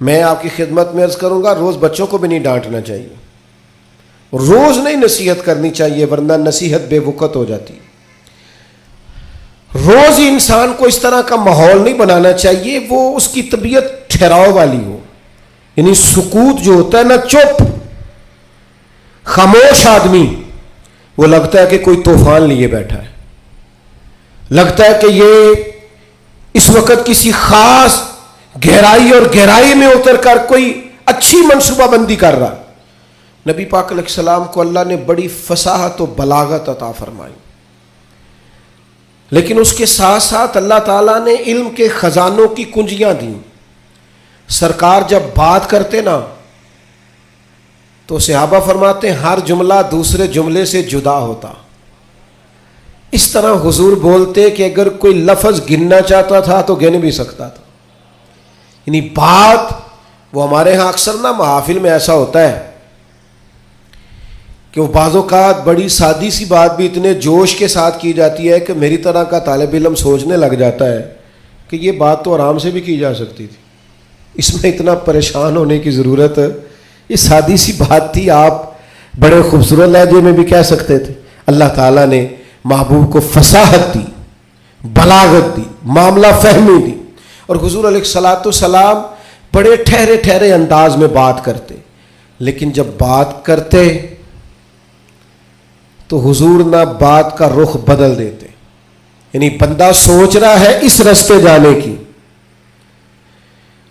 میں آپ کی خدمت میں عرض کروں گا روز بچوں کو بھی نہیں ڈانٹنا چاہیے، روز نہیں نصیحت کرنی چاہیے ورنہ نصیحت بے وقت ہو جاتی۔ روز ہی انسان کو اس طرح کا ماحول نہیں بنانا چاہیے وہ اس کی طبیعت ٹھہراؤ والی ہو، یعنی سکوت جو ہوتا ہے نا، چپ خاموش آدمی وہ لگتا ہے کہ کوئی طوفان لیے بیٹھا ہے، لگتا ہے کہ یہ اس وقت کسی خاص گہرائی اور گہرائی میں اتر کر کوئی اچھی منصوبہ بندی کر رہا۔ نبی پاک علیہ السلام کو اللہ نے بڑی فصاحت و بلاغت عطا فرمائی، لیکن اس کے ساتھ ساتھ اللہ تعالیٰ نے علم کے خزانوں کی کنجیاں دیں۔ سرکار جب بات کرتے نا تو صحابہ فرماتے ہیں ہر جملہ دوسرے جملے سے جدا ہوتا، اس طرح حضور بولتے کہ اگر کوئی لفظ گننا چاہتا تھا تو گن بھی سکتا تھا۔ یعنی بات وہ ہمارے ہاں اکثر نا محافل میں ایسا ہوتا ہے کہ وہ بعض اوقات بڑی سادی سی بات بھی اتنے جوش کے ساتھ کی جاتی ہے کہ میری طرح کا طالب علم سوچنے لگ جاتا ہے کہ یہ بات تو آرام سے بھی کی جا سکتی تھی، اس میں اتنا پریشان ہونے کی ضرورت، یہ سادی سی بات تھی، آپ بڑے خوبصورت لہجے میں بھی کہہ سکتے تھے۔ اللہ تعالیٰ نے محبوب کو فصاحت دی، بلاغت دی، معاملہ فہمی دی، اور حضور علیہ الصلاۃ والسلام بڑے ٹھہرے ٹھہرے انداز میں بات کرتے، لیکن جب بات کرتے تو حضور نہ بات کا رخ بدل دیتے، یعنی بندہ سوچ رہا ہے اس رستے جانے کی،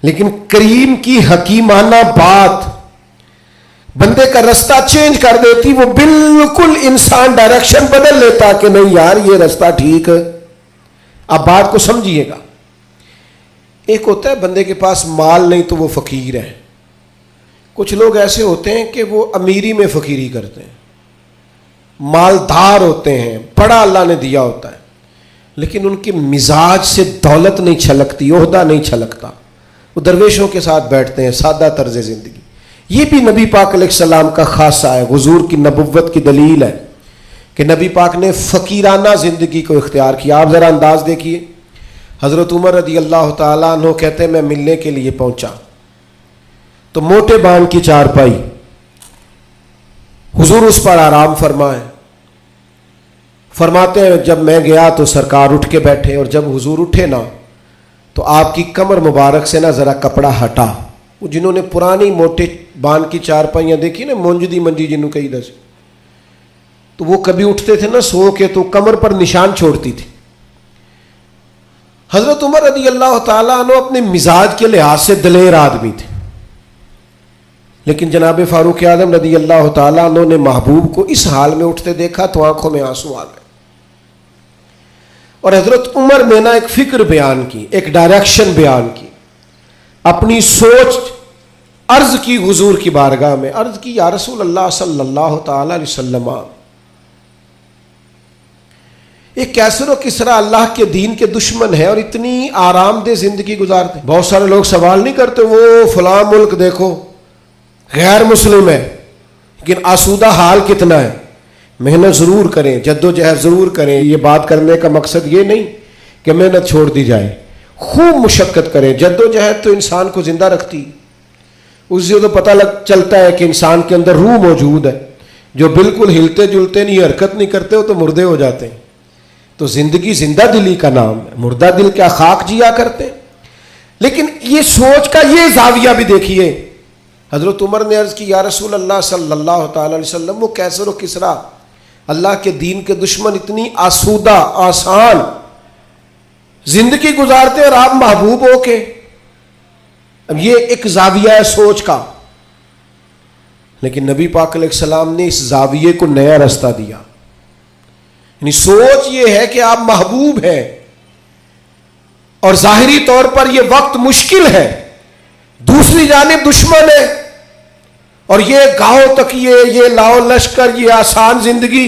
لیکن کریم کی حکیمانہ بات بندے کا رستہ چینج کر دیتی، وہ بالکل انسان ڈائریکشن بدل لیتا کہ نہیں یار یہ رستہ ٹھیک ہے۔ اب بات کو سمجھیے گا، ایک ہوتا ہے بندے کے پاس مال نہیں تو وہ فقیر ہے، کچھ لوگ ایسے ہوتے ہیں کہ وہ امیری میں فقیری کرتے ہیں، مالدار ہوتے ہیں، بڑا اللہ نے دیا ہوتا ہے، لیکن ان کے مزاج سے دولت نہیں چھلکتی، عہدہ نہیں چھلکتا، وہ درویشوں کے ساتھ بیٹھتے ہیں، سادہ طرز زندگی۔ یہ بھی نبی پاک علیہ السلام کا خاصہ ہے، حضور کی نبوت کی دلیل ہے کہ نبی پاک نے فقیرانہ زندگی کو اختیار کیا۔ آپ ذرا انداز دیکھیے، حضرت عمر رضی اللہ تعالیٰ عنہ کہتے ہیں میں ملنے کے لیے پہنچا تو موٹے بان کی چارپائی، حضور اس پر آرام فرمائے، فرماتے ہیں جب میں گیا تو سرکار اٹھ کے بیٹھے، اور جب حضور اٹھے نا تو آپ کی کمر مبارک سے نا ذرا کپڑا ہٹا۔ وہ جنہوں نے پرانی موٹے بان کی چارپائیاں دیکھی نا، منجدی منجی جنہوں کہیں دس، تو وہ کبھی اٹھتے تھے نا سو کے تو کمر پر نشان چھوڑتی تھی۔ حضرت عمر رضی اللہ تعالیٰ عنہ اپنے مزاج کے لحاظ سے دلیر آدمی تھے، لیکن جناب فاروق اعظم رضی اللہ تعالیٰ عنہ نے محبوب کو اس حال میں اٹھتے دیکھا تو آنکھوں میں آنسو آ گئے، اور حضرت عمر نے نا ایک فکر بیان کی، ایک ڈائریکشن بیان کی، اپنی سوچ عرض کی حضور کی بارگاہ میں، عرض کی یا رسول اللہ صلی اللہ تعالی علیہ وسلم، ایک کیسر و کسرا اللہ کے دین کے دشمن ہے اور اتنی آرام دہ زندگی گزارتے ہیں۔ بہت سارے لوگ سوال نہیں کرتے وہ فلاں ملک دیکھو غیر مسلم ہے لیکن آسودہ حال کتنا ہے۔ محنت ضرور کریں، جد و جہد ضرور کریں، یہ بات کرنے کا مقصد یہ نہیں کہ محنت چھوڑ دی جائے، خوب مشقت کریں۔ جد و جہد تو انسان کو زندہ رکھتی، اس سے تو پتہ چلتا ہے کہ انسان کے اندر روح موجود ہے، جو بالکل ہلتے جلتے نہیں، حرکت نہیں کرتے ہو تو مردے ہو جاتے ہیں۔ تو زندگی زندہ دلی کا نام ہے، مردہ دل کیا خاک جیا کرتے ہیں۔ لیکن یہ سوچ کا یہ زاویہ بھی دیکھیے، حضرت عمر نے عرض کی یا رسول اللہ صلی اللہ تعالی علیہ وسلم، وہ کیسر و کسرا اللہ کے دین کے دشمن اتنی آسودہ آسان زندگی گزارتے اور آپ محبوب ہو کے۔ اب یہ ایک زاویہ ہے سوچ کا، لیکن نبی پاک علیہ السلام نے اس زاویے کو نیا رستہ دیا۔ یعنی سوچ یہ ہے کہ آپ محبوب ہیں اور ظاہری طور پر یہ وقت مشکل ہے، دوسری جانب دشمن ہے، اور یہ گاؤں تک یہ لاؤ لشکر، یہ آسان زندگی۔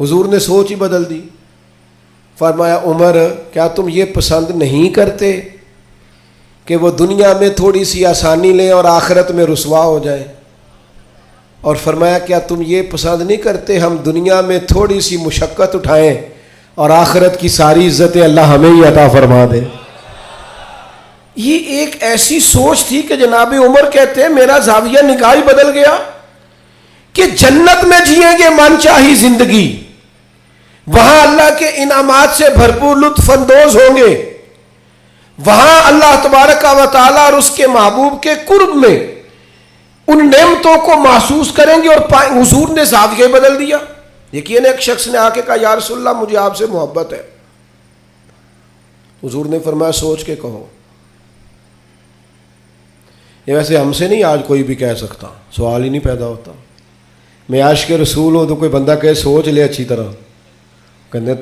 حضور نے سوچ ہی بدل دی، فرمایا عمر کیا تم یہ پسند نہیں کرتے کہ وہ دنیا میں تھوڑی سی آسانی لیں اور آخرت میں رسوا ہو جائیں؟ اور فرمایا کیا تم یہ پسند نہیں کرتے ہم دنیا میں تھوڑی سی مشقت اٹھائیں اور آخرت کی ساری عزتیں اللہ ہمیں ہی عطا فرما دے؟ یہ ایک ایسی سوچ تھی کہ جناب عمر کہتے ہیں میرا زاویہ نگاہ بدل گیا کہ جنت میں جئیں گے من چاہی زندگی، وہاں اللہ کے انعامات سے بھرپور لطف اندوز ہوں گے، وہاں اللہ تبارک و تعالیٰ اور اس کے محبوب کے قرب میں ان نعمتوں کو محسوس کریں گے، اور حضور نے زاویہ بدل دیا۔ یقین ایک شخص نے آ کے کہا یا رسول اللہ مجھے آپ سے محبت ہے۔ حضور نے فرمایا سوچ کے کہو۔ یہ ویسے ہم سے نہیں آج کوئی بھی کہہ سکتا، سوال ہی نہیں پیدا ہوتا۔ میں عاشق رسول ہوں تو کوئی بندہ کہے سوچ لے اچھی طرح، کہنے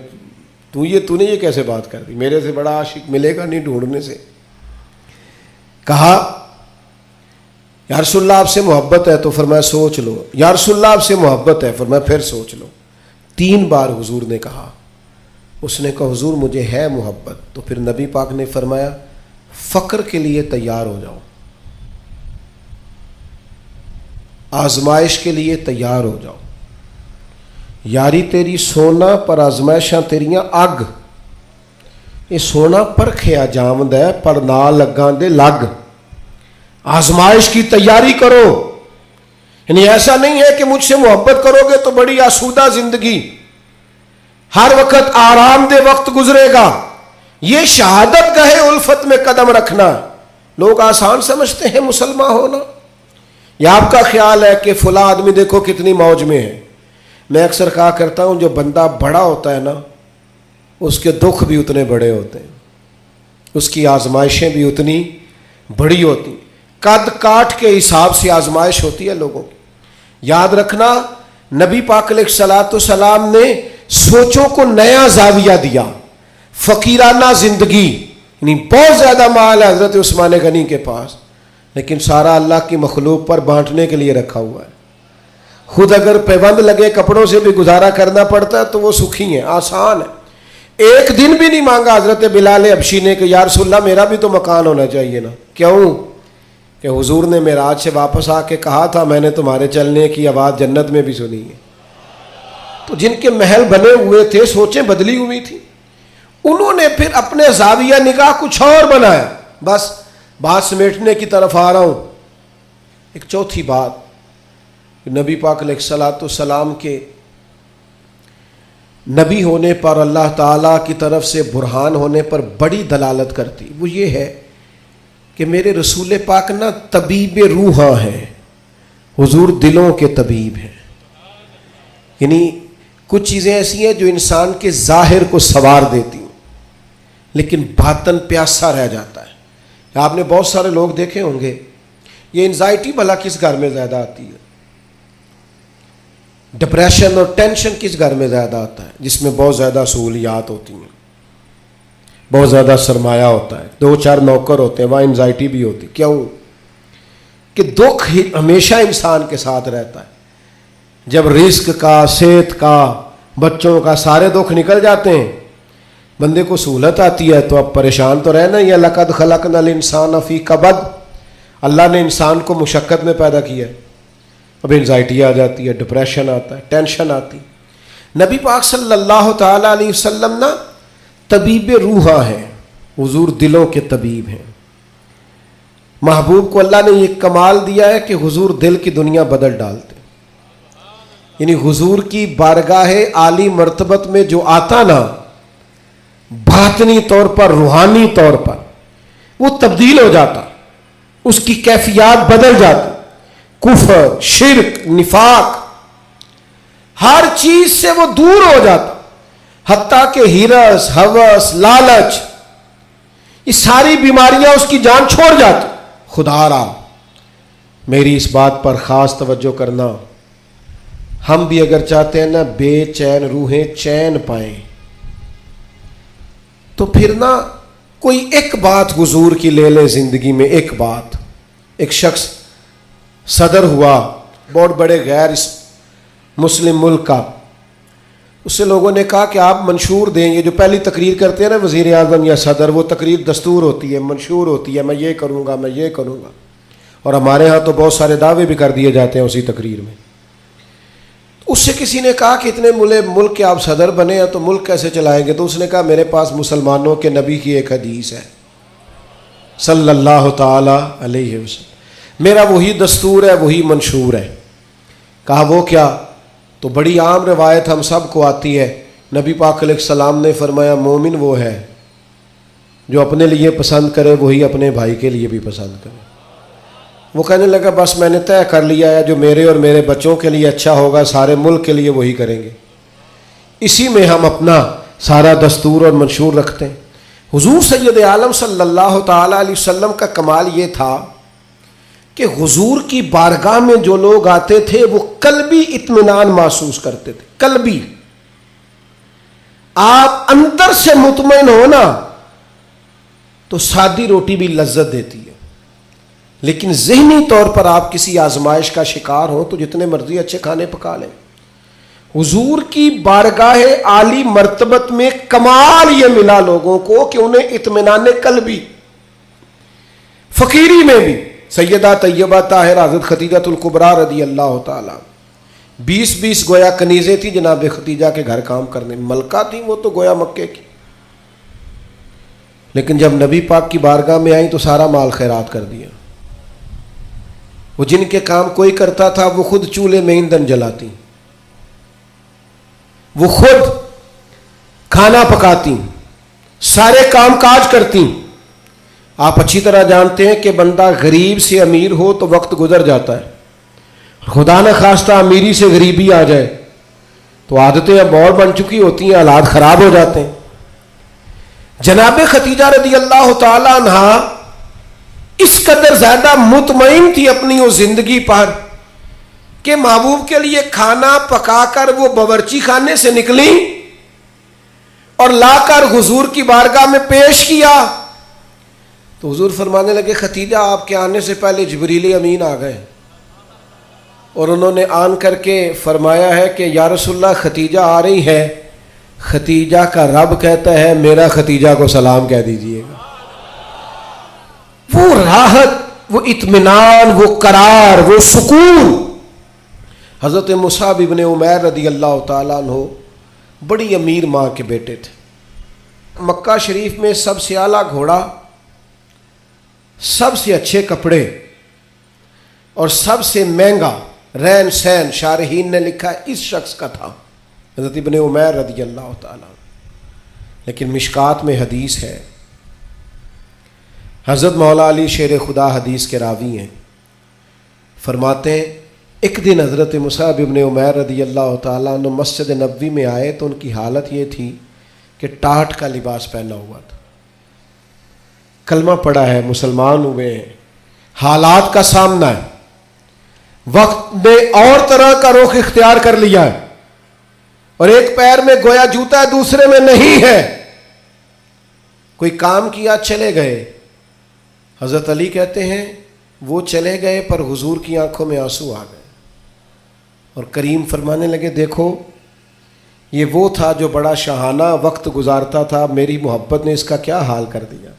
تو نے یہ کیسے بات کر دی، میرے سے بڑا عاشق ملے گا نہیں ڈھونڈنے سے۔ کہا یا رسول اللہ آپ سے محبت ہے، تو فرمایا سوچ لو۔ یا رسول اللہ آپ سے محبت ہے، فرمایا پھر سوچ لو۔ 3 بار حضور نے کہا۔ اس نے کہا حضور مجھے ہے محبت، تو پھر نبی پاک نے فرمایا فقر کے لیے تیار ہو جاؤ، آزمائش کے لیے تیار ہو جاؤ۔ یاری تیری سونا پر آزمائشاں تیریاں اگ، یہ سونا پرکھیا جامد ہے پر نہ لگاں دے لگ۔ آزمائش کی تیاری کرو، یعنی ایسا نہیں ہے کہ مجھ سے محبت کرو گے تو بڑی آسودہ زندگی، ہر وقت آرام دہ وقت گزرے گا۔ یہ شہادت گاہ الفت میں قدم رکھنا لوگ آسان سمجھتے ہیں مسلمان ہونا۔ یا آپ کا خیال ہے کہ فلاں آدمی دیکھو کتنی موج میں ہے۔ میں اکثر کہا کرتا ہوں جو بندہ بڑا ہوتا ہے نا اس کے دکھ بھی اتنے بڑے ہوتے ہیں، اس کی آزمائشیں بھی اتنی بڑی ہوتی ہیں۔ قد کاٹ کے حساب سے آزمائش ہوتی ہے لوگوں کی۔ یاد رکھنا نبی پاک علیہ الصلوۃ والسلام نے سوچوں کو نیا زاویہ دیا، فقیرانہ زندگی، یعنی بہت زیادہ مال ہے حضرت عثمان غنی کے پاس، لیکن سارا اللہ کی مخلوق پر بانٹنے کے لیے رکھا ہوا ہے۔ خود اگر پیوند لگے کپڑوں سے بھی گزارا کرنا پڑتا ہے تو وہ سکھی ہیں، آسان ہے۔ ایک دن بھی نہیں مانگا حضرت بلال حبشی نے کہ یا رسول اللہ میرا بھی تو مکان ہونا چاہیے نا۔ کیوں؟ کہ حضور نے معراج سے واپس آ کے کہا تھا میں نے تمہارے چلنے کی آواز جنت میں بھی سنی ہے۔ تو جن کے محل بنے ہوئے تھے سوچیں بدلی ہوئی تھی، انہوں نے پھر اپنے زاویہ نگاہ کچھ اور بنایا۔ بس بات سمیٹنے کی طرف آ رہا ہوں۔ ایک چوتھی بات نبی پاک علیہ الصلوۃ والسلام کے نبی ہونے پر، اللہ تعالیٰ کی طرف سے برہان ہونے پر بڑی دلالت کرتی، وہ یہ ہے کہ میرے رسول پاک نا طبیب روحاں ہیں، حضور دلوں کے طبیب ہیں۔ یعنی کچھ چیزیں ایسی ہیں جو انسان کے ظاہر کو سنوار دیتی ہیں لیکن باطن پیاسا رہ جاتا ہے۔ آپ نے بہت سارے لوگ دیکھے ہوں گے، یہ انزائٹی بھلا کس گھر میں زیادہ آتی ہے، ڈپریشن اور ٹینشن کس گھر میں زیادہ آتا ہے، جس میں بہت زیادہ سہولیات ہوتی ہیں، بہت زیادہ سرمایہ ہوتا ہے، 2-4 نوکر ہوتے ہیں، وہاں انزائٹی بھی ہوتی۔ کیوں؟ کہ دکھ ہمیشہ انسان کے ساتھ رہتا ہے۔ جب رزق کا، صحت کا، بچوں کا سارے دکھ نکل جاتے ہیں، بندے کو سہولت آتی ہے تو اب پریشان تو رہنا ہی ہے۔ لقد خلقنا الانسان فی کبد، اللہ نے انسان کو مشقت میں پیدا کیا ہے، اب انزائٹی آ جاتی ہے، ڈپریشن آتا ہے، ٹینشن آتی۔ نبی پاک صلی اللہ تعالیٰ علیہ وسلم نا طبیب روحاں ہیں، حضور دلوں کے طبیب ہیں۔ محبوب کو اللہ نے یہ کمال دیا ہے کہ حضور دل کی دنیا بدل ڈالتے، یعنی حضور کی بارگاہ عالی مرتبت میں جو آتا نا، باطنی طور پر، روحانی طور پر وہ تبدیل ہو جاتا، اس کی کیفیات بدل جاتی، کفر، شرک، نفاق، ہر چیز سے وہ دور ہو جاتا، حتیٰ کہ ہرس، ہوس، لالچ، یہ ساری بیماریاں اس کی جان چھوڑ جاتی۔ خدا را میری اس بات پر خاص توجہ کرنا، ہم بھی اگر چاہتے ہیں نا بے چین روحیں چین پائیں تو پھر نا کوئی ایک بات حضور کی لے لے زندگی میں، ایک بات۔ ایک شخص صدر ہوا بہت بڑے غیر مسلم ملک کا، اس سے لوگوں نے کہا کہ آپ منشور دیں، یہ جو پہلی تقریر کرتے ہیں نا وزیر اعظم یا صدر، وہ تقریر دستور ہوتی ہے، منشور ہوتی ہے، میں یہ کروں گا، میں یہ کروں گا، اور ہمارے ہاں تو بہت سارے دعوے بھی کر دیے جاتے ہیں اسی تقریر میں۔ اس سے کسی نے کہا کہ اتنے ملک کے آپ صدر بنے ہیں تو ملک کیسے چلائیں گے؟ تو اس نے کہا میرے پاس مسلمانوں کے نبی کی ایک حدیث ہے صلی اللہ تعالی علیہ وسلم، میرا وہی دستور ہے، وہی منشور ہے۔ کہا وہ کیا؟ تو بڑی عام روایت ہم سب کو آتی ہے، نبی پاک علیہ السلام نے فرمایا مومن وہ ہے جو اپنے لیے پسند کرے وہی اپنے بھائی کے لیے بھی پسند کرے۔ وہ کہنے لگا بس میں نے طے کر لیا ہے، جو میرے اور میرے بچوں کے لیے اچھا ہوگا سارے ملک کے لیے وہی کریں گے، اسی میں ہم اپنا سارا دستور اور منشور رکھتے ہیں۔ حضور سید عالم صلی اللہ تعالیٰ علیہ وسلم کا کمال یہ تھا کہ حضور کی بارگاہ میں جو لوگ آتے تھے وہ قلبی اطمینان محسوس کرتے تھے، قلبی۔ آپ اندر سے مطمئن ہو نا تو سادی روٹی بھی لذت دیتی ہے، لیکن ذہنی طور پر آپ کسی آزمائش کا شکار ہو تو جتنے مرضی اچھے کھانے پکا لیں۔ حضور کی بارگاہ عالی مرتبت میں کمال یہ ملا لوگوں کو کہ انہیں اطمینان قلبی، فقیری میں بھی۔ سیدہ طیبہ طاہرہ حضرت خدیجہ الکبریٰ رضی اللہ تعالیٰ 20 گویا کنیزیں تھی جناب خدیجہ کے گھر کام کرنے، ملکہ تھیں وہ تو گویا مکے کی، لیکن جب نبی پاک کی بارگاہ میں آئیں تو سارا مال خیرات کر دیا۔ وہ جن کے کام کوئی کرتا تھا وہ خود چولہے میں ایندھن جلاتی، وہ خود کھانا پکاتی، سارے کام کاج کرتی۔ آپ اچھی طرح جانتے ہیں کہ بندہ غریب سے امیر ہو تو وقت گزر جاتا ہے، خدا نہ خواستہ امیری سے غریبی آ جائے تو عادتیں اب اور بن چکی ہوتی ہیں، حالات خراب ہو جاتے ہیں۔ جناب خدیجہ رضی اللہ تعالی عنہا اس قدر زیادہ مطمئن تھی اپنی وہ زندگی پر کہ محبوب کے لیے کھانا پکا کر وہ باورچی خانے سے نکلی اور لا کر حضور کی بارگاہ میں پیش کیا تو حضور فرمانے لگے ختیجہ آپ کے آنے سے پہلے جبریل امین آ گئے اور انہوں نے آن کر کے فرمایا ہے کہ یا رسول اللہ ختیجہ آ رہی ہے، ختیجہ کا رب کہتا ہے میرا ختیجہ کو سلام کہہ دیجئے گا۔ وہ راحت، وہ اطمینان، وہ قرار، وہ سکون۔ حضرت مصعب ابن عمیر رضی اللہ تعالیٰ عنہ بڑی امیر ماں کے بیٹے تھے۔ مکہ شریف میں سب سے اعلیٰ گھوڑا، سب سے اچھے کپڑے اور سب سے مہنگا رہن سہن شارحین نے لکھا اس شخص کا تھا، حضرت ابن عمیر رضی اللہ تعالیٰ۔ لیکن مشکات میں حدیث ہے، حضرت مولا علی شیر خدا حدیث کے راوی ہیں، فرماتے ہیں ایک دن حضرت مصعب ابن عمیر رضی اللہ تعالیٰ عنہ مسجد نبوی میں آئے تو ان کی حالت یہ تھی کہ ٹاٹ کا لباس پہنا ہوا تھا، کلمہ پڑا ہے، مسلمان ہوئے ہیں، حالات کا سامنا ہے، وقت نے اور طرح کا رخ اختیار کر لیا ہے اور ایک پیر میں گویا جوتا ہے دوسرے میں نہیں ہے، کوئی کام کیا چلے گئے۔ حضرت علی کہتے ہیں وہ چلے گئے پر حضور کی آنکھوں میں آنسو آ گئے اور کریم فرمانے لگے دیکھو یہ وہ تھا جو بڑا شاہانہ وقت گزارتا تھا، میری محبت نے اس کا کیا حال کر دیا۔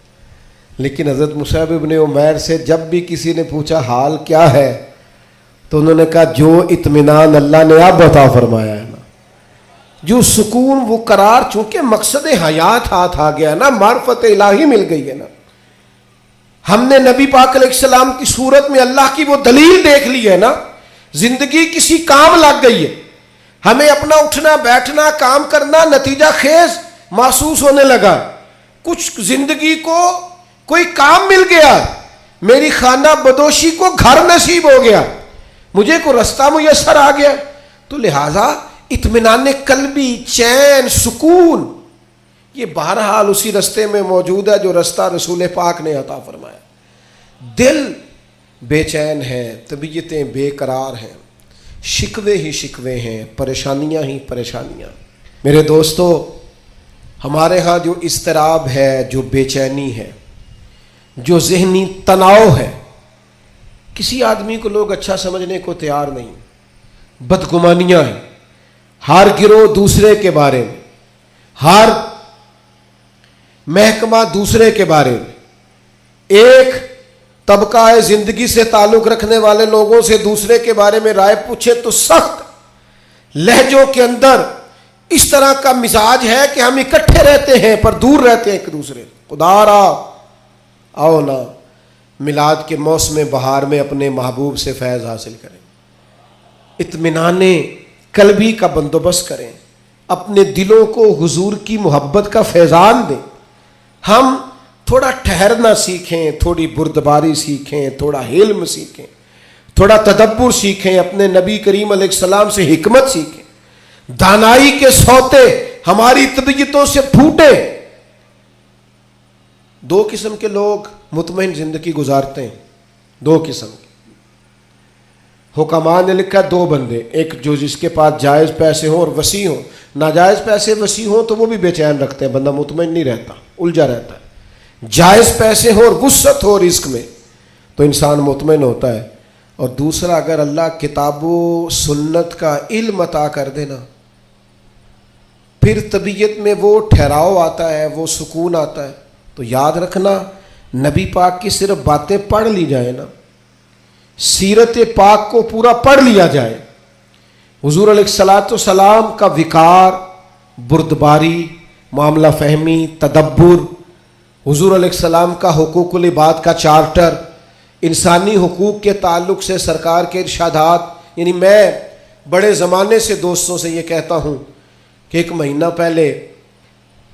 لیکن حضرت مصعب ابن عمیر سے جب بھی کسی نے پوچھا حال کیا ہے تو انہوں نے کہا جو اطمینان اللہ نے اب عطا فرمایا ہے نا، جو سکون، وہ قرار، چونکہ مقصد حیات ہاتھ آ گیا نا، معرفت الہی مل گئی ہے نا، ہم نے نبی پاک علیہ السلام کی صورت میں اللہ کی وہ دلیل دیکھ لی ہے نا، زندگی کسی کام لگ گئی ہے، ہمیں اپنا اٹھنا بیٹھنا کام کرنا نتیجہ خیز محسوس ہونے لگا، کچھ زندگی کو کوئی کام مل گیا، میری خانہ بدوشی کو گھر نصیب ہو گیا، مجھے کوئی رستہ میسر آ گیا، تو لہٰذا اطمینان قلبی، چین، سکون، یہ بہرحال اسی رستے میں موجود ہے جو رستہ رسول پاک نے عطا فرمایا۔ دل بے چین ہے، طبیعتیں بے قرار ہیں، شکوے ہی شکوے ہیں، پریشانیاں ہی پریشانیاں۔ میرے دوستو، ہمارے ہاں جو اضطراب ہے، جو بے چینی ہے، جو ذہنی تناؤ ہے، کسی آدمی کو لوگ اچھا سمجھنے کو تیار نہیں، بدگمانیاں ہیں، ہر گروہ دوسرے کے بارے میں، ہر محکمہ دوسرے کے بارے میں، ایک طبقہ زندگی سے تعلق رکھنے والے لوگوں سے دوسرے کے بارے میں رائے پوچھے تو سخت لہجوں کے اندر اس طرح کا مزاج ہے کہ ہم اکٹھے رہتے ہیں پر دور رہتے ہیں ایک دوسرے۔ خدا را آؤ نا میلاد کے موسم بہار میں اپنے محبوب سے فیض حاصل کریں، اطمینان قلبی کا بندوبست کریں، اپنے دلوں کو حضور کی محبت کا فیضان دیں۔ ہم تھوڑا ٹھہرنا سیکھیں، تھوڑی بردباری سیکھیں، تھوڑا حلم سیکھیں، تھوڑا تدبر سیکھیں، اپنے نبی کریم علیہ السلام سے حکمت سیکھیں، دانائی کے سوتے ہماری طبیعتوں سے پھوٹے۔ دو قسم کے لوگ مطمئن زندگی گزارتے ہیں، دو قسم کے۔ حکماء نے لکھا دو بندے، ایک جو جس کے پاس جائز پیسے ہوں اور وسیع ہوں، ناجائز پیسے وسیع ہوں تو وہ بھی بے چین رکھتے ہیں، بندہ مطمئن نہیں رہتا، الجھا رہتا ہے۔ جائز پیسے ہو اور وسعت ہو رزق میں تو انسان مطمئن ہوتا ہے۔ اور دوسرا، اگر اللہ کتاب و سنت کا علم عطا کر دینا، پھر طبیعت میں وہ ٹھہراؤ آتا ہے، وہ سکون آتا ہے۔ تو یاد رکھنا، نبی پاک کی صرف باتیں پڑھ لی جائیں نا، سیرت پاک کو پورا پڑھ لیا جائے، حضور علیہ الصلوۃ والسلام کا وقار، بردباری، معاملہ فہمی، تدبر، حضور علیہ السلام کا حقوق العباد کا چارٹر، انسانی حقوق کے تعلق سے سرکار کے ارشادات۔ یعنی میں بڑے زمانے سے دوستوں سے یہ کہتا ہوں کہ ایک مہینہ پہلے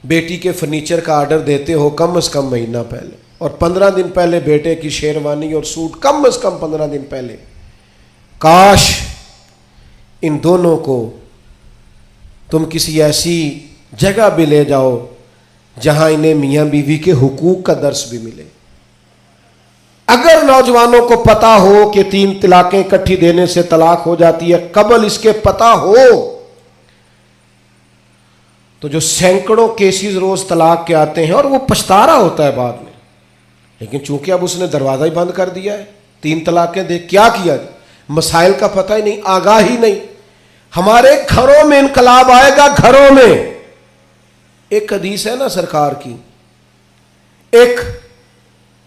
بیٹی کے فرنیچر کا آرڈر دیتے ہو، کم از کم مہینہ پہلے، اور 15 دن پہلے بیٹے کی شیروانی اور سوٹ، کم از کم 15 دن پہلے۔ کاش ان دونوں کو تم کسی ایسی جگہ بھی لے جاؤ جہاں انہیں میاں بیوی کے حقوق کا درس بھی ملے۔ اگر نوجوانوں کو پتا ہو کہ 3 طلاقیں اکٹھی دینے سے طلاق ہو جاتی ہے، قبل اس کے پتا ہو تو جو سینکڑوں کیسز روز طلاق کے آتے ہیں اور وہ پچھتا رہا ہوتا ہے بعد میں، لیکن چونکہ اب اس نے دروازہ ہی بند کر دیا ہے، 3 طلاقیں دے، کیا کیا؟ مسائل کا پتہ ہی نہیں، آگاہی نہیں۔ ہمارے گھروں میں انقلاب آئے گا، گھروں میں۔ ایک حدیث ہے نا سرکار کی، ایک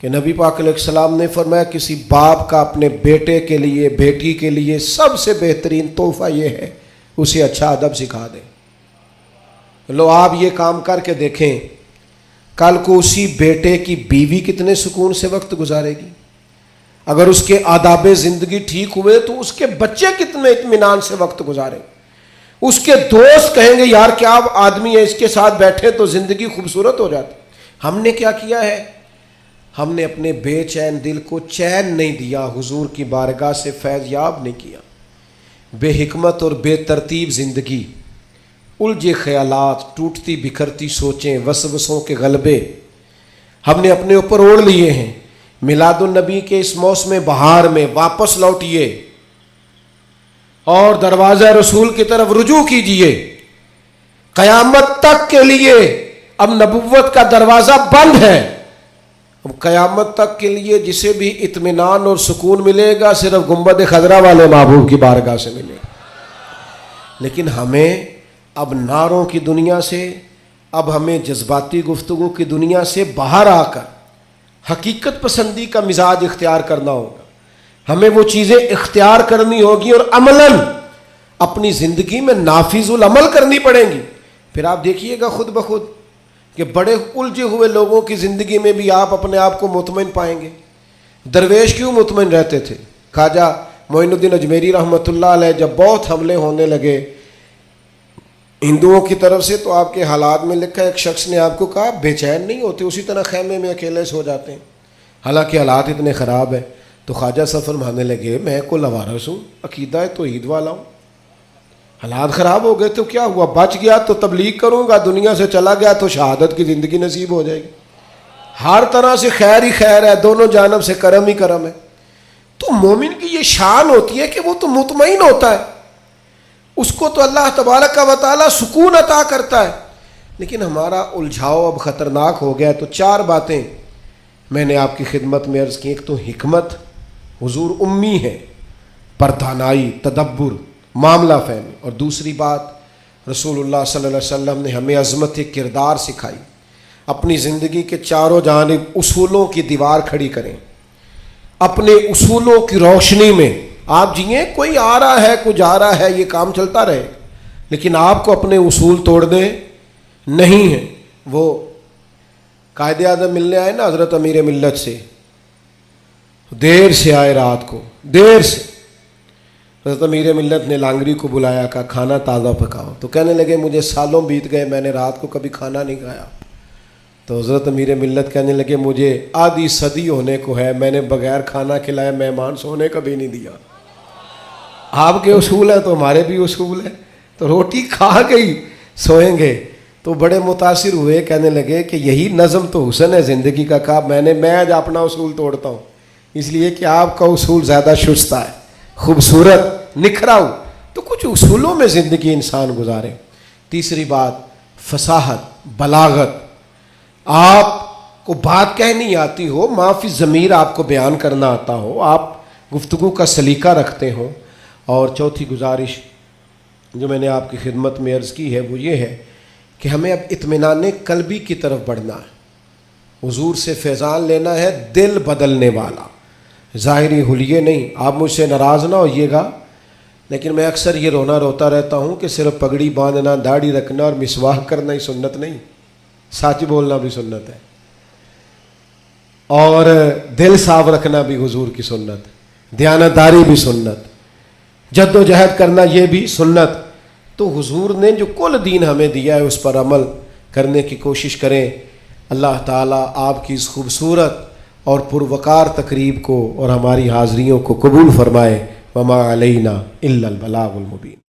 کہ نبی پاک علیہ السلام نے فرمایا کسی باپ کا اپنے بیٹے کے لیے، بیٹی کے لیے سب سے بہترین تحفہ یہ ہے اسے اچھا ادب سکھا دیں۔ لو آپ یہ کام کر کے دیکھیں، کل کو اسی بیٹے کی بیوی کتنے سکون سے وقت گزارے گی، اگر اس کے آداب زندگی ٹھیک ہوئے تو اس کے بچے کتنے اطمینان سے وقت گزاریں، اس کے دوست کہیں گے یار کیا آدمی ہے، اس کے ساتھ بیٹھے تو زندگی خوبصورت ہو جاتی۔ ہم نے کیا کیا ہے؟ ہم نے اپنے بے چین دل کو چین نہیں دیا، حضور کی بارگاہ سے فیض یاب نہیں کیا۔ بے حکمت اور بے ترتیب زندگی، الجھے خیالات، ٹوٹتی بکھرتی سوچیں، وسوسوں کے غلبے ہم نے اپنے اوپر اوڑھ لیے ہیں۔ میلاد النبی کے اس موسم بہار میں واپس لوٹئے اور دروازہ رسول کی طرف رجوع کیجئے۔ قیامت تک کے لیے اب نبوت کا دروازہ بند ہے، اب قیامت تک کے لیے جسے بھی اطمینان اور سکون ملے گا صرف گنبد خضرا والے محبوب کی بارگاہ سے ملے گا۔ لیکن ہمیں اب نعروں کی دنیا سے، اب ہمیں جذباتی گفتگو کی دنیا سے باہر آ کر حقیقت پسندی کا مزاج اختیار کرنا ہوگا۔ ہمیں وہ چیزیں اختیار کرنی ہوگی اور عملاً اپنی زندگی میں نافذ العمل کرنی پڑیں گی۔ پھر آپ دیکھیے گا خود بخود کہ بڑے الجھے ہوئے لوگوں کی زندگی میں بھی آپ اپنے آپ کو مطمئن پائیں گے۔ درویش کیوں مطمئن رہتے تھے؟ خواجہ معین الدین اجمیری رحمۃ اللہ علیہ جب بہت حملے ہونے لگے ہندوؤں کی طرف سے تو آپ کے حالات میں لکھا ایک شخص نے آپ کو کہا بے چین نہیں ہوتے، اسی طرح خیمے میں اکیلے سو جاتے ہیں، حالانکہ حالات اتنے خراب ہیں۔ تو خواجہ صاحب فرمانے لگے میں کو لوارث ہوں، عقیدہ توحید والا ہوں، حالات خراب ہو گئے تو کیا ہوا، بچ گیا تو تبلیغ کروں گا، دنیا سے چلا گیا تو شہادت کی زندگی نصیب ہو جائے گی۔ ہر طرح سے خیر ہی خیر ہے، دونوں جانب سے کرم ہی کرم ہے۔ تو مومن کی یہ شان ہوتی ہے کہ وہ تو مطمئن ہوتا ہے، اس کو تو اللہ تبارک و تعالی سکون عطا کرتا ہے۔ لیکن ہمارا الجھاؤ اب خطرناک ہو گیا۔ تو 4 باتیں میں نے آپ کی خدمت میں عرض کی۔ ایک تو حکمت، حضور امی ہے، پردانائی، تدبر، معاملہ فہمی، اور دوسری بات رسول اللہ صلی اللہ علیہ وسلم نے ہمیں عظمت کردار سکھائی۔ اپنی زندگی کے چاروں جانب اصولوں کی دیوار کھڑی کریں، اپنے اصولوں کی روشنی میں آپ جئیں۔ کوئی آ رہا ہے کوئی جا رہا ہے، یہ کام چلتا رہے، لیکن آپ کو اپنے اصول توڑنے نہیں ہیں۔ وہ قائد اعظم ملنے آئے نا حضرت امیر ملت سے، دیر سے آئے، رات کو دیر سے۔ حضرت امیر ملت نے لانگری کو بلایا، کہا کھانا تازہ پکاؤ، تو کہنے لگے مجھے سالوں بیت گئے، میں نے رات کو کبھی کھانا نہیں کھایا۔ تو حضرت امیر ملت کہنے لگے مجھے آدھی صدی ہونے کو ہے، میں نے بغیر کھانا کھلائے مہمان سونے کا بھی نہیں دیا۔ آپ کے اصول ہیں تو ہمارے بھی اصول ہیں، تو روٹی کھا گئی سوئیں گے۔ تو بڑے متاثر ہوئے، کہنے لگے کہ یہی نظم تو حسن ہے زندگی کا۔ کہا میں آج اپنا اصول توڑتا ہوں، اس لیے کہ آپ کا اصول زیادہ شستہ ہے، خوبصورت، نکھرا ہو۔ تو کچھ اصولوں میں زندگی انسان گزارے۔ تیسری بات فصاحت، بلاغت، آپ کو بات کہنی آتی ہو، معافی ضمیر آپ کو بیان کرنا آتا ہو، آپ گفتگو کا سلیقہ رکھتے ہو۔ اور چوتھی گزارش جو میں نے آپ کی خدمت میں عرض کی ہے وہ یہ ہے کہ ہمیں اب اطمینان قلبی کی طرف بڑھنا ہے، حضور سے فیضان لینا ہے، دل بدلنے والا، ظاہری حلیے نہیں۔ آپ مجھ سے ناراض نہ ہوئیے گا، لیکن میں اکثر یہ روتا رہتا ہوں کہ صرف پگڑی باندھنا، داڑھی رکھنا اور مسواک کرنا ہی سنت نہیں، سچ بولنا بھی سنت ہے، اور دل صاف رکھنا بھی حضور کی سنت، دیانتداری بھی سنت، جد و جہد کرنا یہ بھی سنت۔ تو حضور نے جو کل دین ہمیں دیا ہے اس پر عمل کرنے کی کوشش کریں۔ اللہ تعالیٰ آپ کی اس خوبصورت اور پروقار تقریب کو اور ہماری حاضریوں کو قبول فرمائے۔ وما علینا الا البلاغ المبین۔